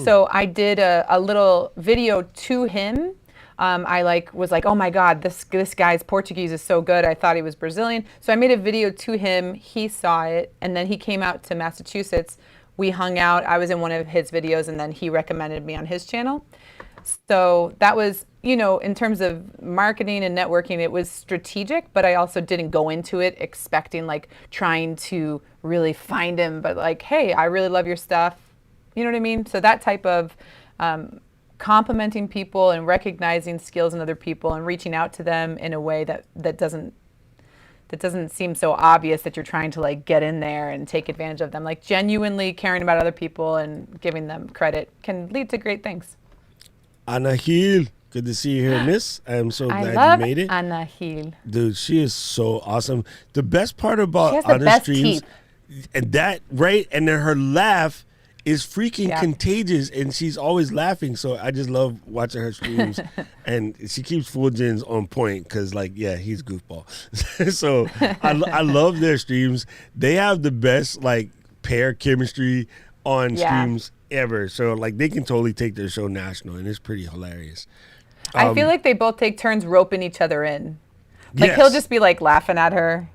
So I did a little video to him. I was like, oh my God, this guy's Portuguese is so good. I thought he was Brazilian. So I made a video to him. He saw it, and then he came out to Massachusetts. We hung out. I was in one of his videos, and then he recommended me on his channel. So that was, you know, in terms of marketing and networking, it was strategic, but I also didn't go into it expecting, like, trying to really find him, but like, hey, I really love your stuff. You know what I mean? So that type of complimenting people and recognizing skills in other people and reaching out to them in a way that doesn't seem so obvious that you're trying to, like, get in there and take advantage of them. Like, genuinely caring about other people and giving them credit can lead to great things. Anna Hill, good to see you here, miss. I'm so glad you made it. Anna Hill. Dude, she is so awesome. The best part about Anna's streams, and that, right? And then her laugh is freaking contagious, and she's always laughing. So I just love watching her streams, and she keeps Fulgens on point because, like, yeah, he's goofball. So I love their streams. They have the best, like, pair chemistry on streams ever. So, like, they can totally take their show national, and it's pretty hilarious. I feel like they both take turns roping each other in. Like, he'll just be, like, laughing at her.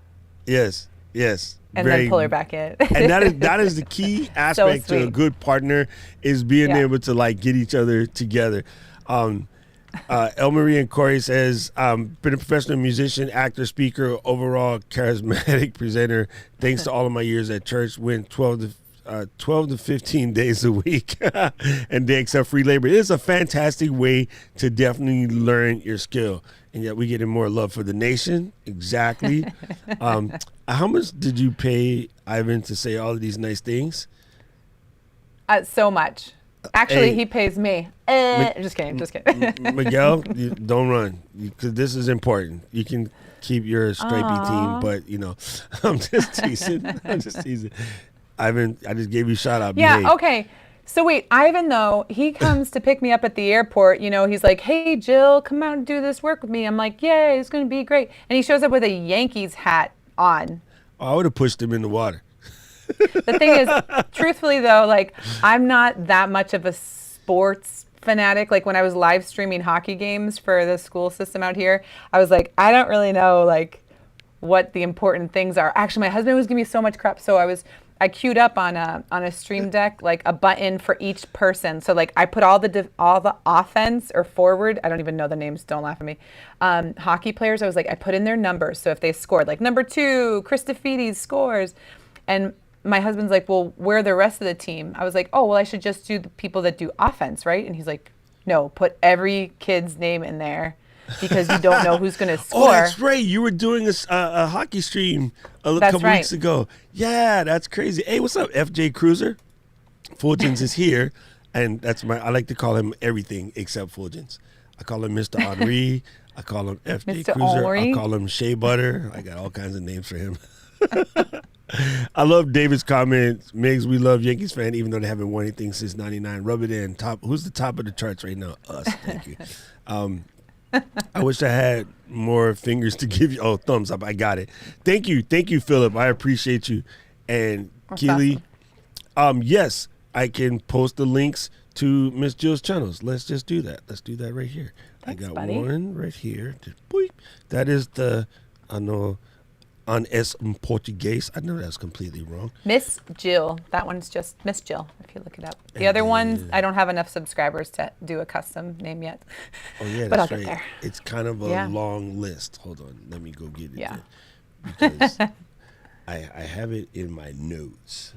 Yes. Yes. and then pull her back in. And that is the key aspect to a sweet. good partner, is being Yeah. able to like get each other together. El Marie and Corey says, been a professional musician, actor, speaker, overall charismatic presenter. Thanks to all of my years at church, went 12 to 15 days a week, and they accept free labor. It is a fantastic way to definitely learn your skill, and yet we getting more love for the nation. Exactly. How much did you pay Ivan to say all of these nice things? So much. Actually, Hey. he pays me. Just kidding. Miguel, you don't run, because this is important. You can keep your stripey team, but I'm just teasing. Ivan, I just gave you a shout out. Yeah, Behave. okay. So wait, Ivan, though, he comes to pick me up at the airport. He's like, hey, Jill, come out and do this work with me. I'm like, yay, it's going to be great. And he shows up with a Yankees hat on. Oh, I would have pushed him in the water. The thing is, truthfully, though, like, I'm not that much of a sports fanatic. Like, when I was live streaming hockey games for the school system out here, I was like, I don't really know, like, what the important things are. Actually, my husband was giving me so much crap. So I queued up on a stream deck, like a button for each person. So like I put all the offense or forward, I don't even know the names, don't laugh at me, hockey players. I was like, I put in their numbers. So if they scored, like number 2, Christofides scores. And my husband's like, well, where are the rest of the team? I was like, oh, well, I should just do the people that do offense, right? And he's like, no, put every kid's name in there, because you don't know who's going to score. Oh, that's right. You were doing a hockey stream a couple weeks ago. Yeah, that's crazy. Hey, what's up, FJ Cruiser? Fulgens is here, and I like to call him everything except Fulgens. I call him Mr. Audrey. I call him FJ Mr. Cruiser. Henri. I call him Shea Butter. I got all kinds of names for him. I love David's comments. Migs, we love Yankees fan, even though they haven't won anything since '99. Rub it in. Who's the top of the charts right now? Us. Thank you. I wish I had more fingers to give you. Oh, thumbs up. I got it. Thank you, Philip. I appreciate you. And Keely, yes, I can post the links to Miss Jill's channels. Let's just do that. Let's do that right here. Thanks, I got buddy. one right here. Boop. That is the on es Portuguese. I know that's completely wrong. Miss Jill. That one's just Miss Jill, if you look it up. The other ones, I don't have enough subscribers to do a custom name yet. Oh yeah, But that's I'll right. get there. It's kind of a Yeah. long list. Hold on, let me go get it. Yeah. Because I have it in my notes.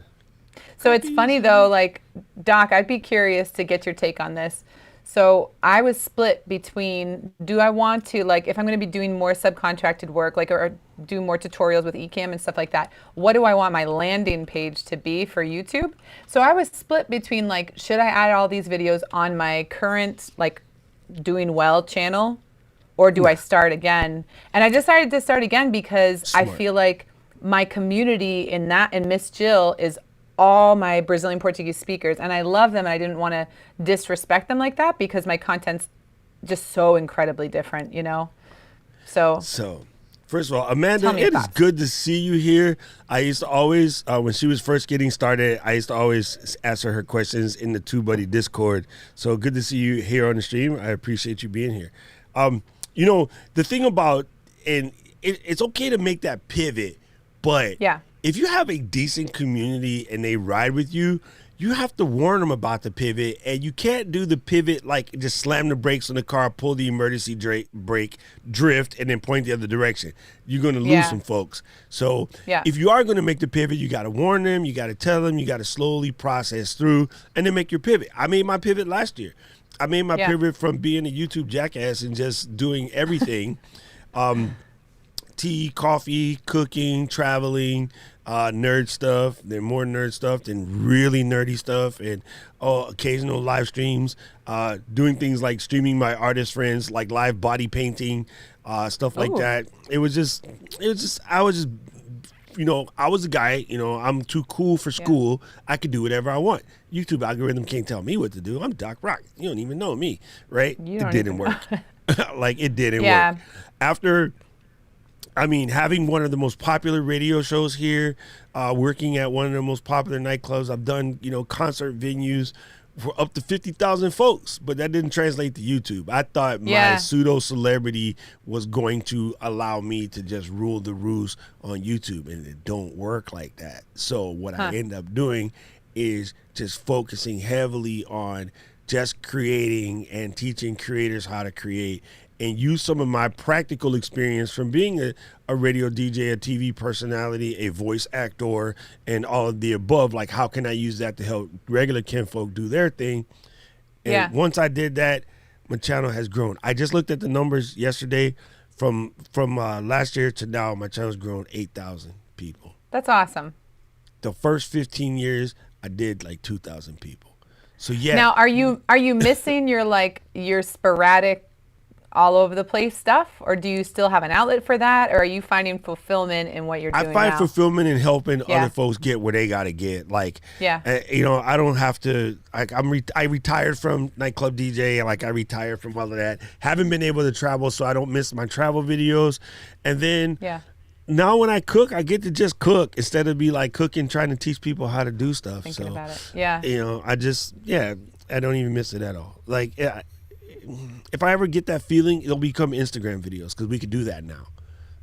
So it's funny though, like, Doc, I'd be curious to get your take on this. So I was split between, do I want to, like, if I'm going to be doing more subcontracted work, like, or do more tutorials with Ecamm and stuff like that, what do I want my landing page to be for YouTube? So I was split between, like, should I add all these videos on my current, like, Doing Well channel, or do I start again? And I decided to start again because I Smart. feel like my community in Miss Jill is all my Brazilian Portuguese speakers, and I love them, and I didn't want to disrespect them like that because my content's just so incredibly different, So First of all, Amanda, Tell me it is thoughts. good to see you here. I used to always, when she was first getting started, I used to always ask her questions in the TubeBuddy Discord. So good to see you here on the stream. I appreciate you being here. The thing about, and it's okay to make that pivot, but Yeah. if you have a decent community and they ride with you, you have to warn them about the pivot, and you can't do the pivot like just slam the brakes on the car, pull the emergency brake, drift, and then point the other direction. You're going to lose Yeah. some folks. So Yeah. if you are going to make the pivot, you got to warn them, you got to tell them, you got to slowly process through, and then make your pivot. I made my pivot last year. I made my Yeah. pivot from being a YouTube jackass and just doing everything. Tea, coffee, cooking, traveling, nerd stuff, then more nerd stuff, then really nerdy stuff, and occasional live streams, doing things like streaming my artist friends, like live body painting, stuff like Ooh. that. I was just, I was a guy, I'm too cool for school. I could do whatever I want. YouTube algorithm can't tell me what to do. I'm Doc Rock. You don't even know me, right? You It don't didn't even work. Like, it didn't Yeah. work. After, having one of the most popular radio shows here, working at one of the most popular nightclubs, I've done, concert venues, for up to 50,000 folks, but that didn't translate to YouTube. I thought my Yeah. pseudo celebrity was going to allow me to just rule the roost on YouTube, and it don't work like that. So what I end up doing is just focusing heavily on just creating and teaching creators how to create, and use some of my practical experience from being a radio DJ, a TV personality, a voice actor, and all of the above. Like, how can I use that to help regular kinfolk do their thing? And once I did that, my channel has grown. I just looked at the numbers yesterday. From last year to now, my channel's grown 8,000 people. That's awesome. The first 15 years, I did like 2,000 people. So yeah. Now, are you missing your sporadic all over the place stuff, or do you still have an outlet for that, or are you finding fulfillment in what you're doing I find now? fulfillment in helping other folks get where they got to get. Like, you know, I don't have to, like, I retired from nightclub DJ. Like, I retired from all of that. Haven't been able to travel, so I don't miss my travel videos. And then now when I cook, I get to just cook instead of be like cooking, trying to teach people how to do stuff. Thinking so, about it. Yeah. You know, I don't even miss it at all. Like, if I ever get that feeling, it'll become Instagram videos, because we could do that now.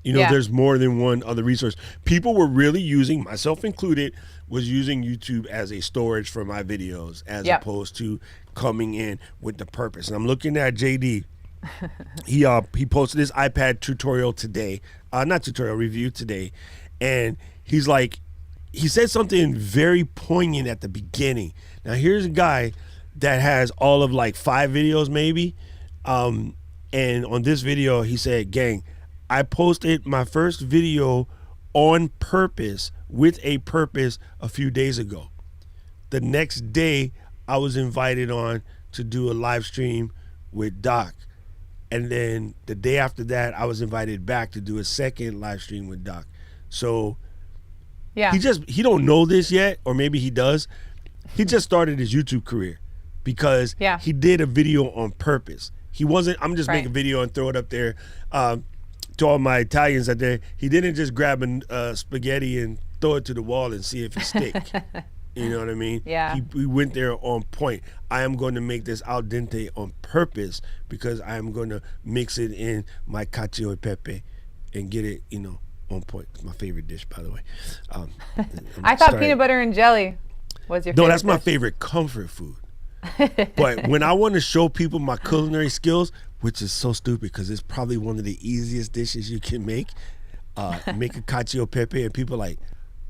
You know, there's more than one other resource. People were really using, myself included, was using YouTube as a storage for my videos, as opposed to coming in with the purpose. And I'm looking at JD. He posted his iPad tutorial today, review today, and he's like, he said something very poignant at the beginning. Now here's a guy that has all of like 5 videos maybe, and on this video he said, gang, I posted my first video on purpose, with a purpose, a few days ago. The next day I was invited on to do a live stream with Doc, and then the day after that I was invited back to do a second live stream with Doc. So he don't know this yet, or maybe he does. He just started his YouTube career because he did a video on purpose. He wasn't, I'm just make a video and throw it up there. To all my Italians out there, he didn't just grab a spaghetti and throw it to the wall and see if it stick. You know what I mean? Yeah. He went there on point. I am going to make this al dente on purpose because I am going to mix it in my cacio e pepe and get it, you know, on point. It's my favorite dish, by the way. I thought peanut butter and jelly was your favorite. No, that's my dish. favorite comfort food. But when I want to show people my culinary skills, which is so stupid because it's probably one of the easiest dishes you can make a cacio pepe, and people are like,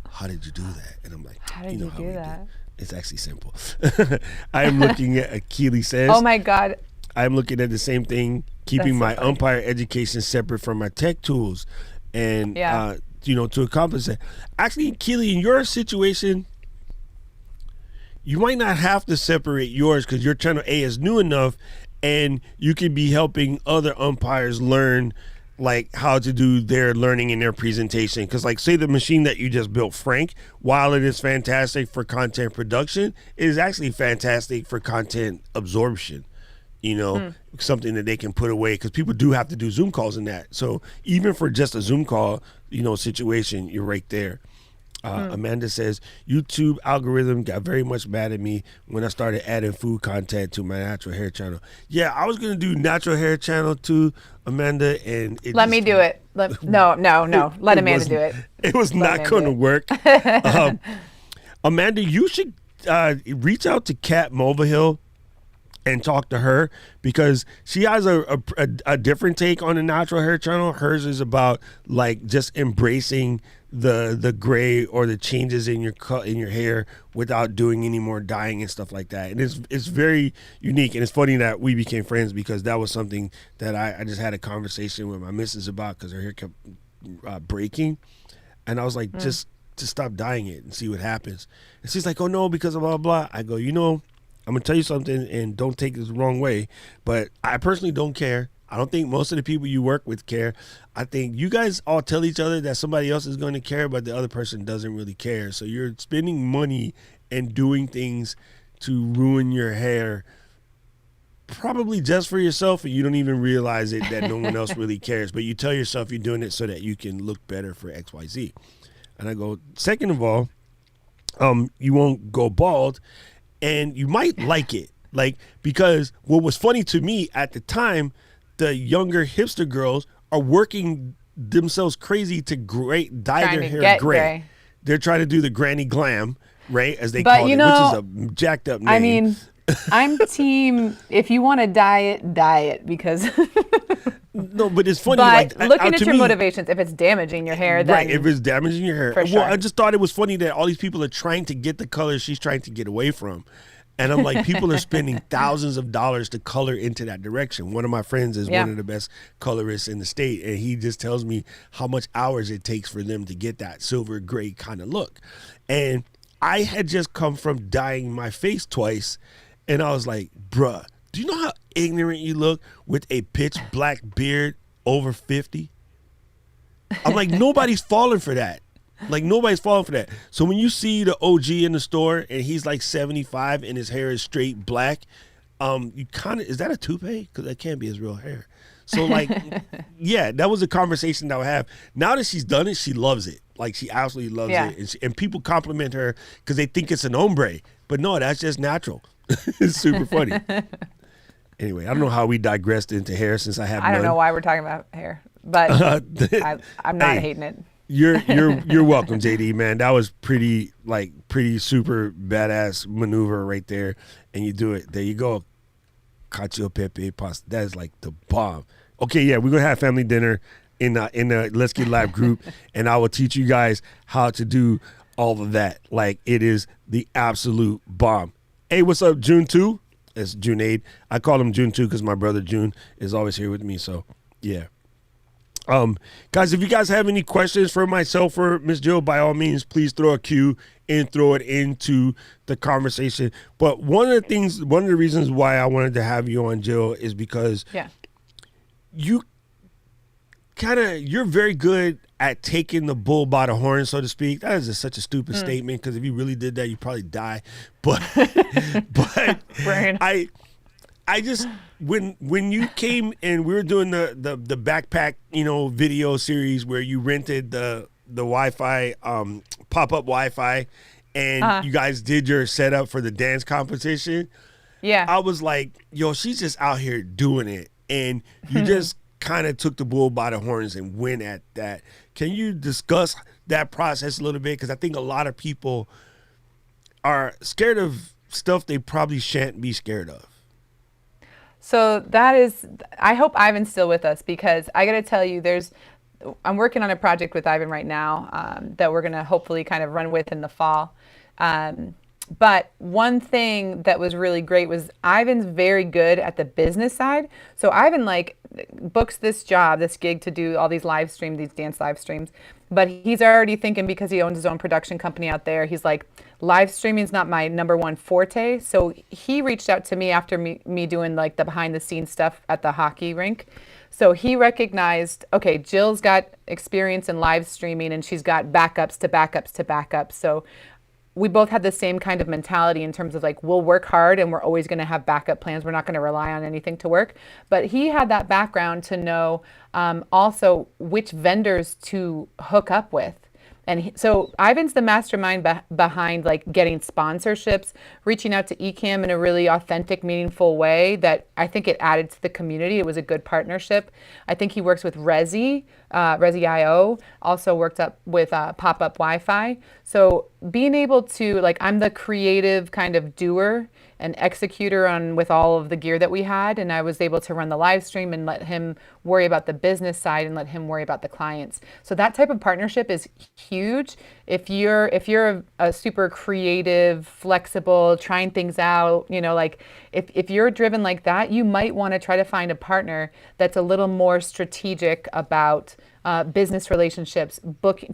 how did you do that? And I'm like, how did you do that? It's actually simple. I am looking at Akili says. Oh my God. I'm looking at the same thing, keeping my umpire education separate from my tech tools. And, you know, to accomplish that. Actually, Keely, in your situation, you might not have to separate yours because your channel A is new enough, and you could be helping other umpires learn like how to do their learning in their presentation. Because like, say the machine that you just built, Frank, while it is fantastic for content production, it is actually fantastic for content absorption. You know, something that they can put away, because people do have to do Zoom calls in that. So even for just a Zoom call, you know, situation, you're right there. Amanda says, YouTube algorithm got very much mad at me when I started adding food content to my natural hair channel. Yeah, I was going to do natural hair channel too, Amanda, and let me do it. No. Let Amanda do it. It was not going to work. Amanda, you should reach out to Kat Mulvihill and talk to her, because she has a different take on the natural hair channel. Hers is about like just embracing the gray or the changes in your cut in your hair without doing any more dyeing and stuff like that. And it's very unique, and it's funny that we became friends because that was something that I just had a conversation with my missus about, because her hair kept breaking, and I was like, just stop dyeing it and see what happens. And she's like, oh no, because of blah blah. I go, you know, I'm gonna tell you something, and don't take this the wrong way, but I personally don't care. I don't think most of the people you work with care. I think you guys all tell each other that somebody else is going to care, but the other person doesn't really care. So you're spending money and doing things to ruin your hair, probably just for yourself, and you don't even realize it, that no one else really cares. But you tell yourself you're doing it so that you can look better for XYZ. And I go, second of all, you won't go bald. and you might like it. Like, because what was funny to me at the time, the younger hipster girls are working themselves crazy to dye their hair gray. They're trying to do the granny glam, right, as they call it, which is a jacked up name. I mean, I'm team, if you want to dye it, because... No, but it's funny. But like, looking at your motivations, if it's damaging your hair, then... Right, if it's damaging your hair. For sure. Well, I just thought it was funny that all these people are trying to get the color she's trying to get away from. And I'm like, people are spending thousands of dollars to color into that direction. One of my friends is one of the best colorists in the state, and he just tells me how much hours it takes for them to get that silver gray kind of look. And I had just come from dyeing my face twice, and I was like, bruh, do you know how ignorant you look with a pitch black beard over 50? I'm like, nobody's falling for that. Like, nobody's falling for that. So when you see the OG in the store and he's like 75 and his hair is straight black, you kind of, is that a toupee? Because that can't be his real hair. So, like, yeah, that was a conversation that I would have. Now that she's done it, she loves it. Like, she absolutely loves it. And people compliment her because they think it's an ombre. But no, that's just natural. It's super funny. Anyway, I don't know how we digressed into hair since I have I don't know why we're talking about hair, but I'm not hating it. You're welcome, JD, man. That was pretty super badass maneuver right there. And you do it. There you go. Cacio pepe pasta. That is like the bomb. Okay, yeah, we're gonna have family dinner in the Let's Get Live group, and I will teach you guys how to do all of that. Like, it is the absolute bomb. Hey, what's up, June 2? It's Junaid. I call him June 2 because my brother June is always here with me. So, yeah. Guys, if you guys have any questions for myself or Miss Jill, by all means, please throw a cue and throw it into the conversation. But one of the reasons why I wanted to have you on, Jill, is because you're very good at taking the bull by the horn, so to speak. That is such a stupid statement, because if you really did that, you'd probably die. But I just, when you came and we were doing the backpack, video series where you rented the Wi-Fi, pop-up Wi-Fi, and you guys did your setup for the dance competition. Yeah. I was like, yo, she's just out here doing it. And you just kind of took the bull by the horns and went at that. Can you discuss that process a little bit? Because I think a lot of people are scared of stuff they probably shan't be scared of. So that is, I hope Ivan's still with us, because I got to tell you, I'm working on a project with Ivan right now that we're going to hopefully kind of run with in the fall. But one thing that was really great was Ivan's very good at the business side. So Ivan books this gig to do all these live streams, these dance live streams. But he's already thinking, because he owns his own production company out there, he's like, live streaming is not my number one forte. So he reached out to me after me doing like the behind the scenes stuff at the hockey rink. So he recognized, okay, Jill's got experience in live streaming and she's got backups to backups to backups. So we both had the same kind of mentality in terms of like, we'll work hard and we're always going to have backup plans. We're not going to rely on anything to work. But he had that background to know also which vendors to hook up with. And so Ivan's the mastermind behind like getting sponsorships, reaching out to Ecamm in a really authentic, meaningful way that I think it added to the community. It was a good partnership. I think he works with Resi.io, also worked up with Pop-Up Wi-Fi. So being able to, like, I'm the creative kind of doer and executor with all of the gear that we had, and I was able to run the live stream and let him worry about the business side and let him worry about the clients. So that type of partnership is huge. If you're a super creative, flexible, trying things out, if you're driven like that, you might want to try to find a partner that's a little more strategic about business relationships,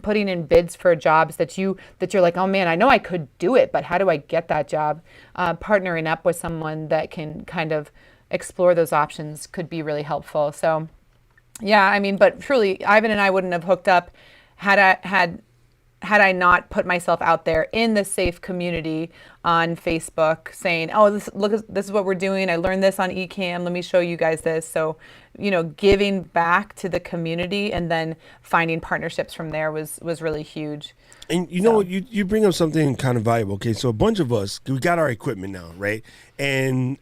putting in bids for jobs that you're like, oh man, I know I could do it, but how do I get that job? Partnering up with someone that can kind of explore those options could be really helpful. So yeah, I mean, but truly, Ivan and I wouldn't have hooked up had had I not put myself out there in the safe community on Facebook saying, oh, this is what we're doing. I learned this on eCam. Let me show you guys this. So, giving back to the community and then finding partnerships from there was really huge. And you bring up something kind of valuable. Okay, so a bunch of us, we got our equipment now, right? And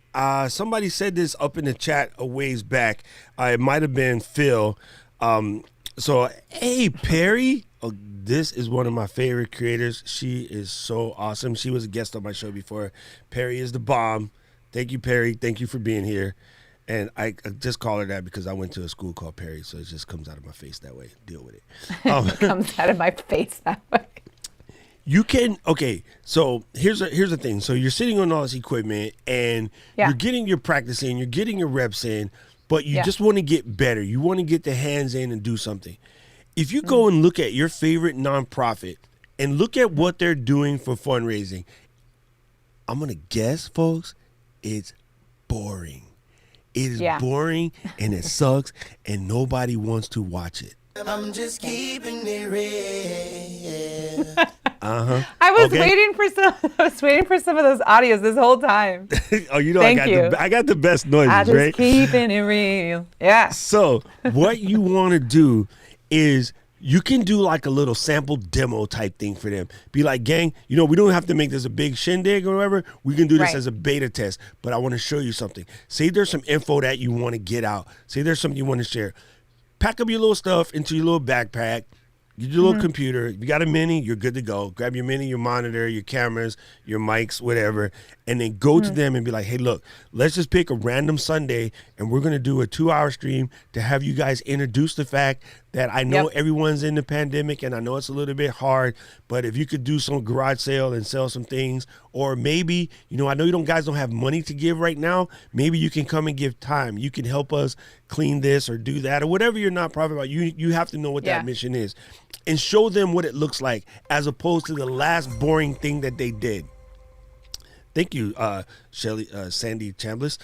somebody said this up in the chat a ways back. It might have been Phil. So, hey, Perry. Oh, this is one of my favorite creators. She is so awesome. She was a guest on my show before. Perry is the bomb. Thank you, Perry. Thank you for being here. And I just call her that because I went to a school called Perry, so it just comes out of my face that way. Deal with it. It comes out of my face that way. You can, okay, so here's the thing. So you're sitting on all this equipment and you're getting your practice in, you're getting your reps in, but you just want to get better. You want to get the hands in and do something. If you go and look at your favorite nonprofit and look at what they're doing for fundraising, I'm going to guess, folks, it's boring. It is boring and it sucks and nobody wants to watch it. I'm just keeping it real. I was waiting for some of those audios this whole time. Oh, I got the best noises, I just right? keeping it real. Yeah. So what you want to do is you can do like a little sample demo type thing for them. Be like, gang, we don't have to make this a big shindig or whatever. We can do this as a beta test, but I want to show you something. Say there's some info that you want to get out. Say there's something you want to share. Pack up your little stuff into your little backpack. Get your little computer. If you got a mini, you're good to go. Grab your mini, your monitor, your cameras, your mics, whatever, and then go to them and be like, hey, look, let's just pick a random Sunday, and we're going to do a 2-hour stream to have you guys introduce the fact that I know everyone's in the pandemic, and I know it's a little bit hard, but if you could do some garage sale and sell some things, or maybe, I know guys don't have money to give right now. Maybe you can come and give time. You can help us clean this or do that or whatever your nonprofit about. You have to know what that mission is and show them what it looks like as opposed to the last boring thing that they did. Thank you, Sandy Chambliss.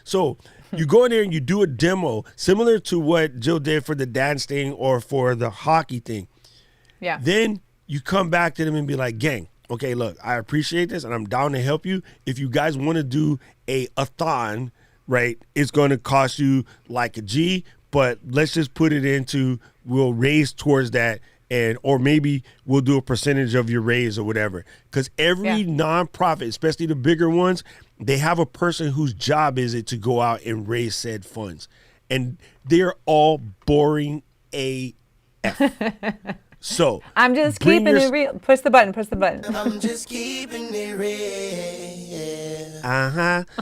So you go in there and you do a demo similar to what Jill did for the dance thing or for the hockey thing. Yeah. Then you come back to them and be like, gang, okay, look, I appreciate this and I'm down to help you. If you guys want to do a thon, right, it's going to cost you like a G, but let's just put it into, we'll raise towards that. Or maybe we'll do a percentage of your raise or whatever. Because every nonprofit, especially the bigger ones, they have a person whose job is it to go out and raise said funds. And they're all boring AF. So I'm just keeping it real. Push the button. I'm just keeping it real.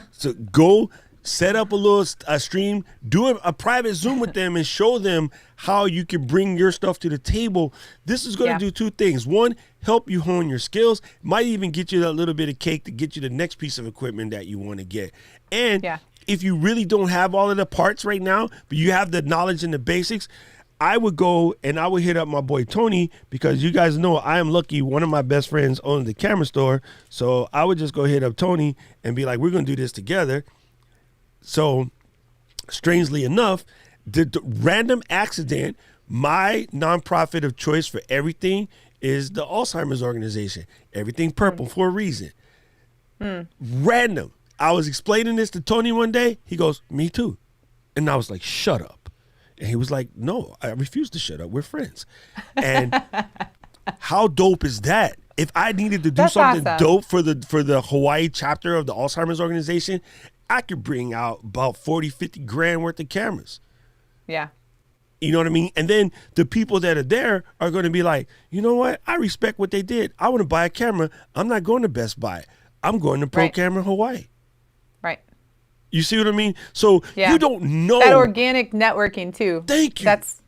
So go set up a stream, do a private Zoom with them and show them how you can bring your stuff to the table. This is going to do two things. One, help you hone your skills. Might even get you that little bit of cake to get you the next piece of equipment that you want to get. And if you really don't have all of the parts right now, but you have the knowledge and the basics, I would go and I would hit up my boy Tony, because you guys know I am lucky. One of my best friends owns the camera store. So I would just go hit up Tony and be like, we're going to do this together. So, strangely enough, the random accident, my nonprofit of choice for everything is the Alzheimer's organization. Everything purple for a reason. Random. I was explaining this to Tony one day. He goes, me too. And I was like, shut up. And he was like, no, I refuse to shut up. We're friends. And how dope is that? If I needed to do something dope for the Hawaii chapter of the Alzheimer's organization, I could bring out about 40, 50 grand worth of cameras. Yeah. You know what I mean? And then the people that are there are going to be like, you know what? I respect what they did. I want to buy a camera. I'm not going to Best Buy. I'm going to Pro Camera Hawaii. Right. You see what I mean? So you don't know. That organic networking too. Thank you. That's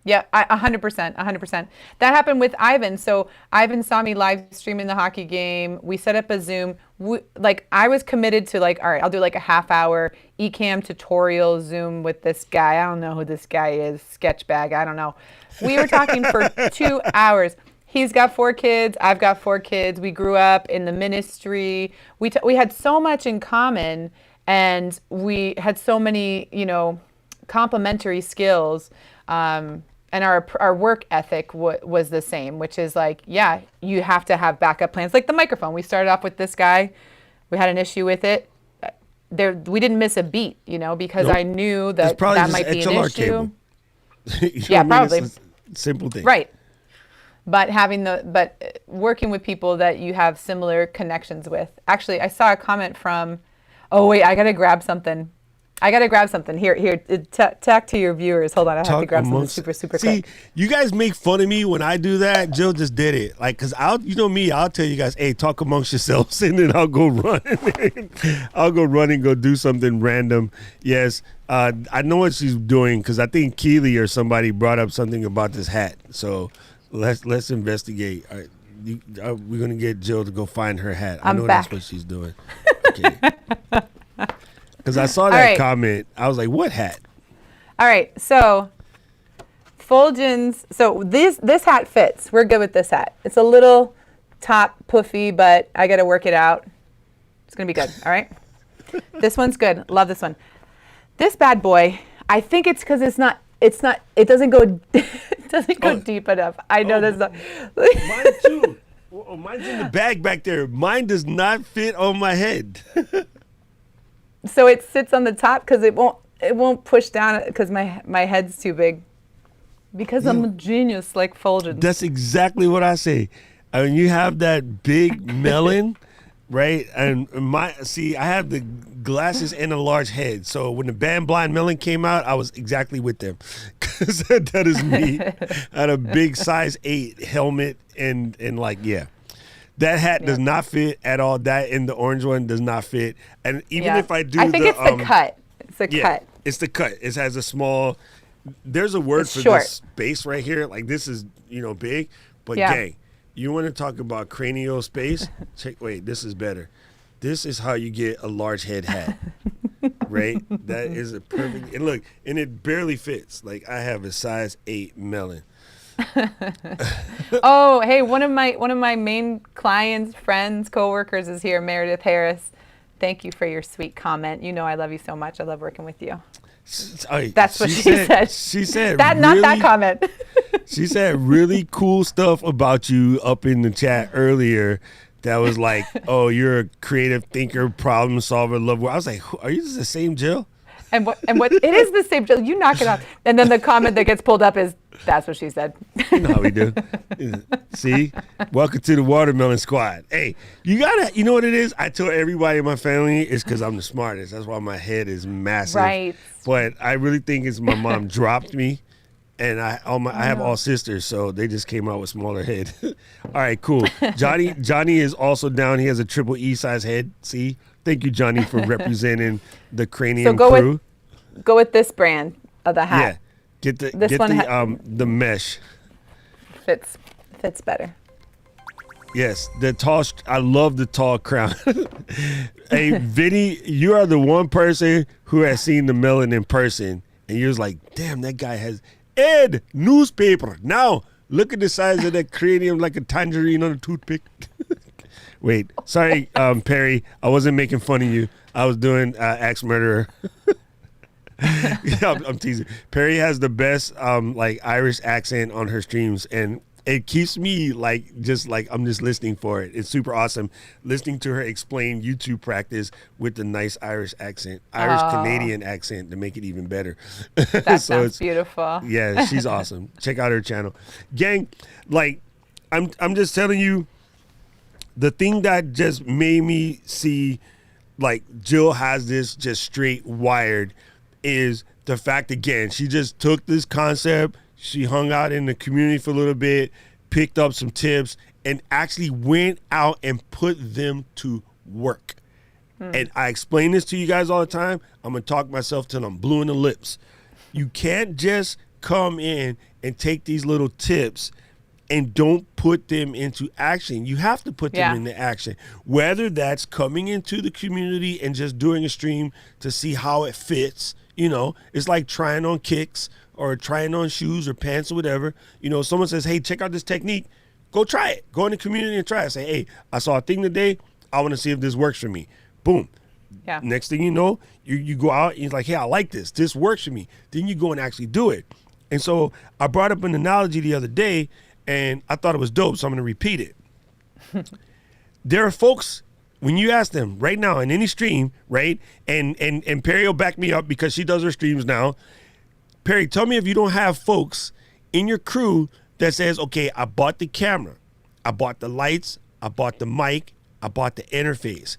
100%. That happened with Ivan. So Ivan saw me live streaming the hockey game. We set up a Zoom. I was committed to all right, I'll do a half-hour eCam tutorial Zoom with this guy. I don't know who this guy is. Sketchbag. I don't know. We were talking for 2 hours. He's got 4 kids. I've got 4 kids. We grew up in the ministry. We had so much in common, and we had so many, complementary skills. and our work ethic was the same, which is like, yeah, you have to have backup plans. Like the microphone, we started off with this guy, we had an issue with it. We didn't miss a beat, because Nope. I knew It's that probably that just might be an XLR issue. cable. You know Yeah, what I mean? probably. It's a simple thing. Right. But working with people that you have similar connections with. Actually, I saw a comment from, oh wait, I gotta grab something. Here, talk to your viewers. Hold on, I have to grab something super See, quick. you guys make fun of me when I do that. Jill just did it. Like, cause I'll tell you guys, hey, talk amongst yourselves, and then I'll go run. I'll go run and go do something random. Yes, I know what she's doing, cause I think Keely or somebody brought up something about this hat. So let's investigate. All right, we're gonna get Jill to go find her hat. I I'm know back. that's what she's doing. Okay. Because I saw that right. comment. I was like, what hat? All right, so Fulgens. So this hat fits. We're good with this hat. It's a little top poofy, but I got to work it out. It's gonna be good. All right. This one's good. Love this one. This bad boy. I think it's because it's not. It doesn't go. It doesn't go deep enough. I know that's not. Mine too. Oh, mine's in the bag back there. Mine does not fit on my head. So it sits on the top because it won't push down because my head's too big. Because I'm a genius like Fulgens. That's exactly what I say. I mean, you have that big melon, right? And I have the glasses and a large head. So when the Band Blind Melon came out, I was exactly with them. Because that is me. I had a big size 8 helmet and yeah. That hat does not fit at all. That and the orange one does not fit. And even if I do, I think it's the cut. It's the cut. It's the cut. It has a small. There's a word for short. this space right here. Like this is big, but Yeah. gang, you want to talk about cranial space? Wait, this is better. This is how you get a large head hat, right? That is a perfect. And look, and it barely fits. Like I have a size 8 melon. Oh, hey, one of my main clients, friends, coworkers is here, Meredith Harris. Thank you for your sweet comment. You know I love you so much. I love working with you. That's what she said. She said that really, not that comment. She said really cool stuff about you up in the chat earlier. That was like, oh, you're a creative thinker, problem solver, love. I was like, are you the same Jill? And what it is the same. You knock it off. And then the comment that gets pulled up is, that's what she said. You know how we do. See? Welcome to the watermelon squad. Hey, you know what it is? I tell everybody in my family it's because I'm the smartest. That's why my head is massive. Right. But I really think it's my mom dropped me. And I have all sisters, so they just came out with smaller head. All right, cool. Johnny is also down. He has a triple E size head. See? Thank you, Johnny, for representing the cranium crew. Go with this brand of the hat. Yeah. The mesh. Fits better. Yes, I love the tall crown. Hey, Vinny, you are the one person who has seen the melon in person, and you're like, damn, that guy has Ed newspaper. Now look at the size of that cranium, like a tangerine on a toothpick. Wait, sorry, Perry, I wasn't making fun of you. I was doing Axe Murderer. Yeah, I'm teasing. Perry has the best Irish accent on her streams, and it keeps me I'm just listening for it. It's super awesome listening to her explain YouTube practice with the nice Irish accent, Irish Canadian accent to make it even better. That sounds beautiful. Yeah, she's awesome. Check out her channel, gang. I'm just telling you, the thing that just made me see Jill has this just straight wired is the fact, again, she just took this concept, she hung out in the community for a little bit, picked up some tips, and actually went out and put them to work. And I explain this to you guys all the time. I'm going to talk myself till I'm blue in the lips. You can't just come in and take these little tips and don't put them into action. You have to put them into action. Whether that's coming into the community and just doing a stream to see how it fits. It's like trying on kicks or trying on shoes or pants or whatever. Someone says, hey, check out this technique. Go try it. Go in the community and try it. Say, hey, I saw a thing today. I want to see if this works for me. Boom. Yeah. Next thing you know, you go out and you're like, hey, I like this. This works for me. Then you go and actually do it. And so I brought up an analogy the other day, and I thought it was dope, so I'm going to repeat it. There are folks, when you ask them right now in any stream, right, and Perry will back me up because she does her streams now. Perry, tell me if you don't have folks in your crew that says, okay, I bought the camera, I bought the lights, I bought the mic, I bought the interface,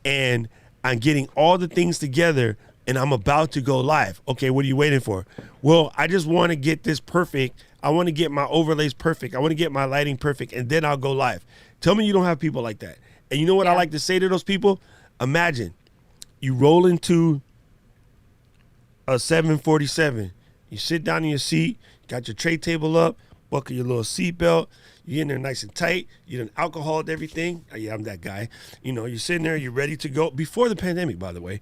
and I'm getting all the things together and I'm about to go live. Okay, what are you waiting for? Well, I just want to get this perfect. I want to get my overlays perfect. I want to get my lighting perfect, and then I'll go live. Tell me you don't have people like that. And you know what I like to say to those people? Imagine you roll into a 747. You sit down in your seat, got your tray table up, buckle your little seatbelt. You're in there nice and tight. You done alcoholed everything. Oh, yeah, I'm that guy. You know, you're sitting there, you're ready to go. Before the pandemic, by the way.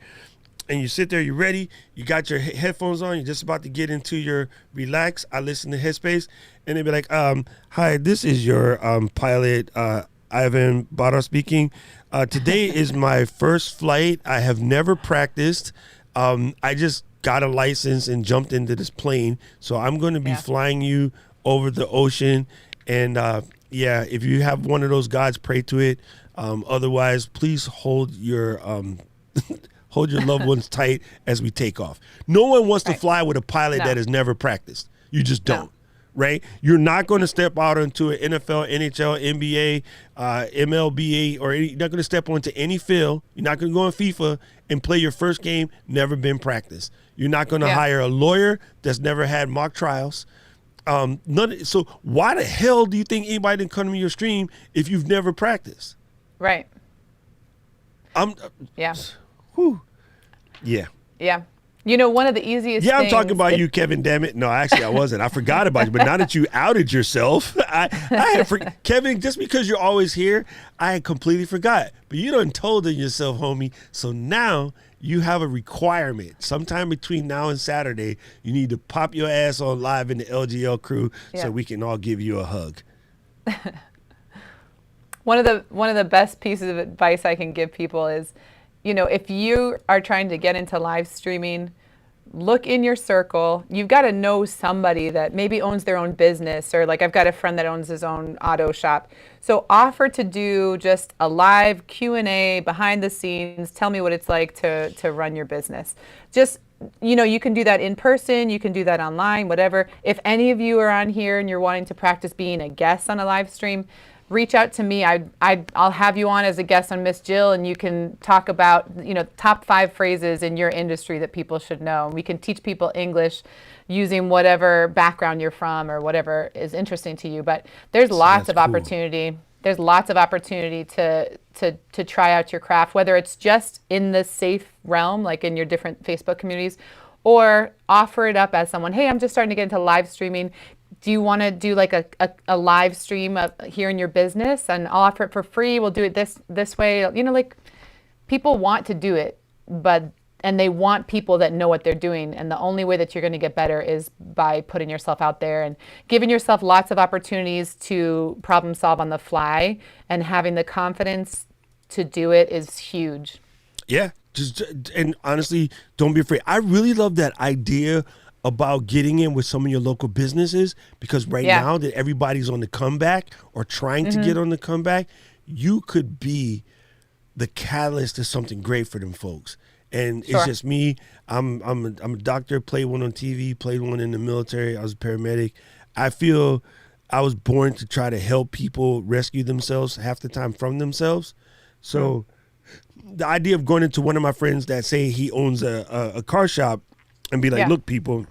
And you sit there, you're ready. You got your headphones on. You're just about to get into your relax. I listen to Headspace. And they be like, hi, this is your pilot, Ivan Barra speaking. Today is my first flight. I have never practiced. I just got a license and jumped into this plane. So I'm going to be flying you over the ocean. And if you have one of those gods, pray to it. Otherwise, please hold your hold your loved ones tight as we take off. No one wants to fly with a pilot that has never practiced. You just don't. Right? You're not going to step out into an NFL, NHL, NBA, MLB, or you're not going to step onto any field. You're not going to go on FIFA and play your first game, never been practiced. You're not going to hire a lawyer that's never had mock trials. So why the hell do you think anybody didn't come to your stream if you've never practiced? Right. Whew. Yeah. Yeah. You know, one of the easiest I'm things talking about you, Kevin, damn it. No, actually, I wasn't. I forgot about you. But now that you outed yourself, Kevin, just because you're always here, I had completely forgot. But you done told on yourself, homie. So now you have a requirement. Sometime between now and Saturday, you need to pop your ass on live in the LGL crew so we can all give you a hug. One of the best pieces of advice I can give people is, you know, if you are trying to get into live streaming, look in your circle. You've got to know somebody that maybe owns their own business, or like I've got a friend that owns his own auto shop. So offer to do just a live Q&A behind the scenes. Tell me what it's like to run your business. Just, you know, you can do that in person. You can do that online, whatever. If any of you are on here and you're wanting to practice being a guest on a live stream, reach out to me. I'll have you on as a guest on Miss Jill, and you can talk about, you know, top 5 phrases in your industry that people should know. We can teach people English using whatever background you're from or whatever is interesting to you. But there's lots of opportunity. There's lots of opportunity to try out your craft, whether it's just in the safe realm, like in your different Facebook communities, or offer it up as someone, hey, I'm just starting to get into live streaming. Do you want to do like a live stream here in your business, and I'll offer it for free. We'll do it this way. You know, like people want to do it, and they want people that know what they're doing. And the only way that you're going to get better is by putting yourself out there and giving yourself lots of opportunities to problem solve on the fly, and having the confidence to do it is huge. Yeah. And honestly, don't be afraid. I really love that idea about getting in with some of your local businesses, because now that everybody's on the comeback or trying to get on the comeback, you could be the catalyst to something great for them folks. And it's just me. I'm a doctor, played one on TV, played one in the military. I was a paramedic. I feel I was born to try to help people rescue themselves half the time from themselves. So the idea of going into one of my friends that say he owns a car shop and be like, look, people,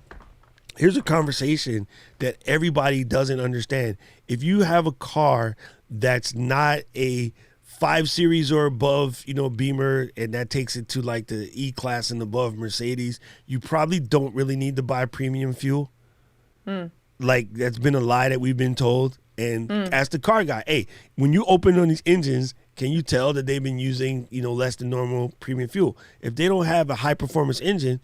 here's a conversation that everybody doesn't understand. If you have a car that's not a 5 Series or above, you know, Beamer, and that takes it to like the E-Class and above Mercedes, you probably don't really need to buy premium fuel. Like, that's been a lie that we've been told. And ask the car guy, hey, when you open on these engines, can you tell that they've been using, you know, less than normal premium fuel? If they don't have a high performance engine,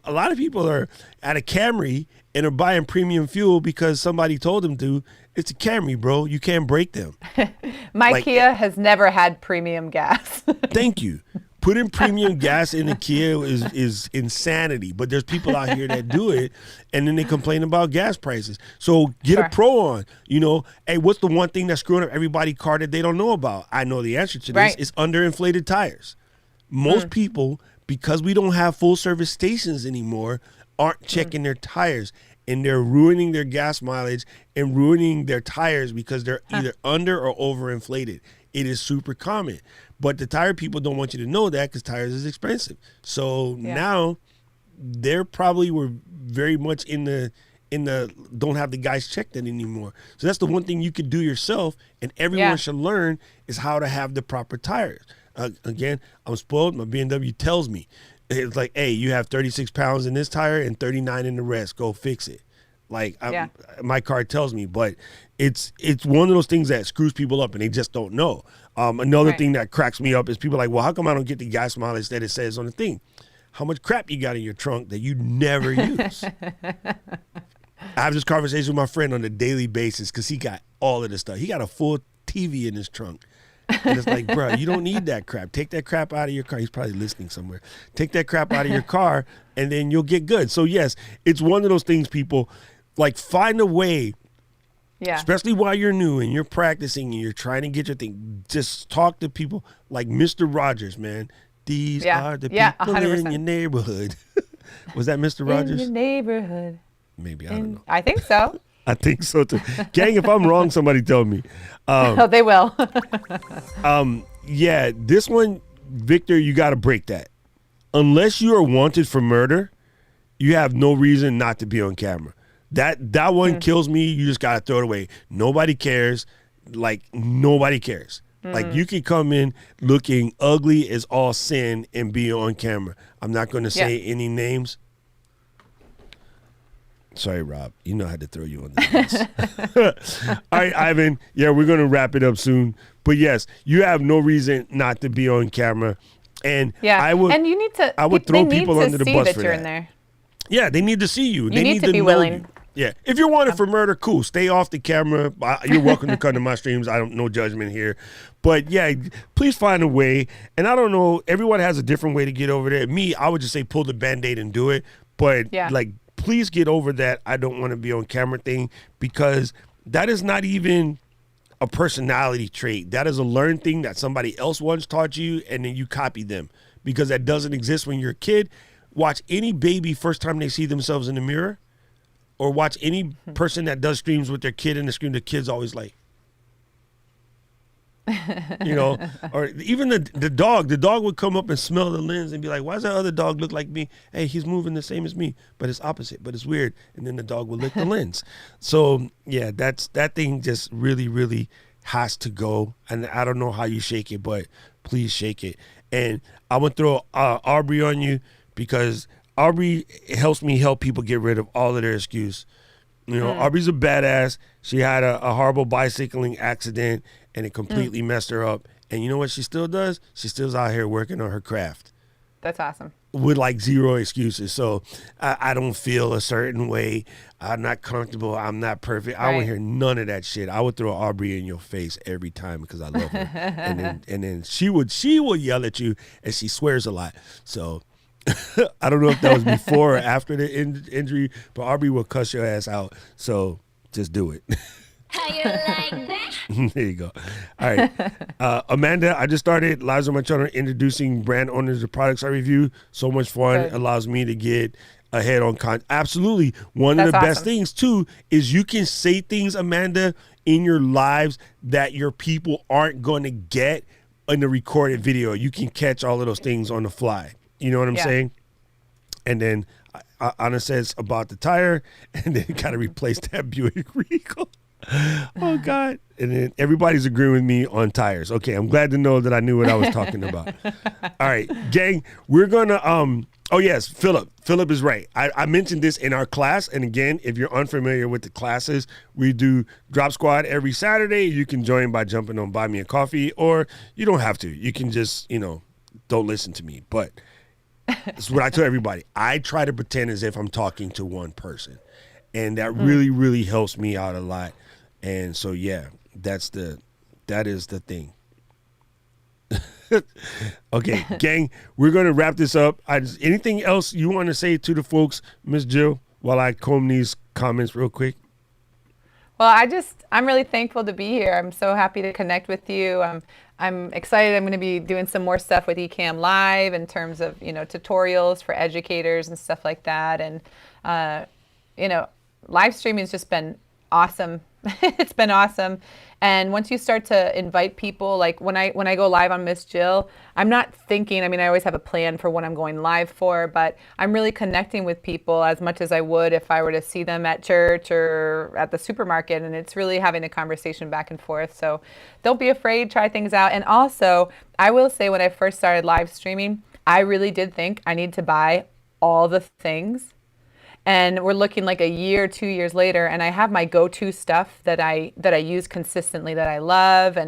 a lot of people are at a Camry and are buying premium fuel because somebody told them to. It's a Camry, bro. You can't break them. My Kia has never had premium gas. Thank you. putting premium gas in a Kia is insanity. But there's people out here that do it, and then they complain about gas prices. So get a pro on. You know, hey, what's the one thing that's screwing up everybody's car that they don't know about? I know the answer to this. It's underinflated tires. Most people, because we don't have full service stations anymore, aren't checking their tires. And they're ruining their gas mileage and ruining their tires because they're either under or overinflated. It is super common. But the tire people don't want you to know that because tires is expensive. So now they're probably were very much in the don't have the guys check that anymore. So that's the one thing you could do yourself, and everyone should learn is how to have the proper tires. Again, I'm spoiled. My BMW tells me. It's like, hey, you have 36 pounds in this tire and 39 in the rest. Go fix it. Like my car tells me, but it's one of those things that screws people up and they just don't know. Another thing that cracks me up is people are like, well, how come I don't get the gas mileage that it says on the thing? How much crap you got in your trunk that you never use? I have this conversation with my friend on a daily basis because he got all of this stuff. He got a full TV in his trunk. And it's like, bro, you don't need that crap. Take that crap out of your car. He's probably listening somewhere. Take that crap out of your car, and then you'll get good. So, yes, it's one of those things, people, like, find a way, especially while you're new and you're practicing and you're trying to get your thing. Just talk to people like Mr. Rogers, man. These are the people 100%. In your neighborhood. Was that Mr. Rogers? In your neighborhood. Maybe, I don't know. I think so. I think so too. Gang, if I'm wrong, somebody tell me. Oh, they will. Yeah, this one, Victor, you got to break that. Unless you are wanted for murder, you have no reason not to be on camera. That one kills me. You just got to throw it away. Nobody cares. Like, nobody cares. Like, you can come in looking ugly as all sin and be on camera. I'm not going to say any names. Sorry, Rob. You know I had to throw you on the bus. All right, Ivan. Yeah, we're going to wrap it up soon. But yes, you have no reason not to be on camera. And I would throw people under the bus for that. In there. Yeah, they need to see you. They need to be willing. You. Yeah. If you're wanted for murder, cool. Stay off the camera. You're welcome to come to my streams. I don't no judgment here. But yeah, please find a way. And I don't know, everyone has a different way to get over there. Me, I would just say pull the Band-Aid and do it. But like, please get over that I don't want to be on camera thing, because that is not even a personality trait. That is a learned thing that somebody else once taught you, and then you copy them, because that doesn't exist when you're a kid. Watch any baby first time they see themselves in the mirror, or watch any person that does streams with their kid in the screen. The kid's always like, you know, or even the dog. The dog would come up and smell the lens and be like, why does that other dog look like me? Hey, he's moving the same as me, but it's opposite, but it's weird. And then the dog would lick the lens. So yeah, that thing just really, really has to go. And I don't know how you shake it, but please shake it. And I'm going to throw Aubrey on you, because Aubrey helps me help people get rid of all of their excuse. You know, Aubrey's a badass. She had a horrible bicycling accident, and it completely messed her up. And you know what she still does? She still's out here working on her craft. That's awesome. With like zero excuses. So I don't feel a certain way. I'm not comfortable. I'm not perfect. I don't hear none of that shit. I would throw Aubrey in your face every time because I love her. and then she would yell at you, and she swears a lot. So I don't know if that was before or after the injury, but Aubrey will cuss your ass out. So just do it. How you like that? There you go. All right. Amanda, I just started lives on my channel introducing brand owners to products I review. So much fun. Good. Allows me to get ahead on content. Absolutely. One of the best things, too, is you can say things, Amanda, in your lives that your people aren't going to get in the recorded video. You can catch all of those things on the fly. You know what I'm saying? And then Anna says about the tire, and then got to replace that Buick Regal. Oh God. And then everybody's agreeing with me on tires. Okay, I'm glad to know that I knew what I was talking about. All right, gang, we're gonna oh yes, Philip is right. I mentioned this in our class, and again, if you're unfamiliar with the classes, we do Drop Squad every Saturday. You can join by jumping on Buy Me a Coffee, or you don't have to. You can just, don't listen to me. But it's what I tell everybody. I try to pretend as if I'm talking to one person, and that really, really helps me out a lot. And so, yeah, that is the thing. Okay, gang, we're going to wrap this up. Anything else you want to say to the folks, Miss Jill, while I comb these comments real quick? Well, I'm really thankful to be here. I'm so happy to connect with you. I'm excited. I'm going to be doing some more stuff with Ecamm Live in terms of, tutorials for educators and stuff like that. And, live streaming has just been awesome. It's been awesome. And once you start to invite people, like when I go live on Miss Jill, I'm not thinking, I always have a plan for what I'm going live for, but I'm really connecting with people as much as I would if I were to see them at church or at the supermarket. And it's really having a conversation back and forth. So don't be afraid, try things out. And also, I will say when I first started live streaming, I really did think I need to buy all the things. And we're looking like a year, 2 years later, and I have my go-to stuff that I use consistently that I love.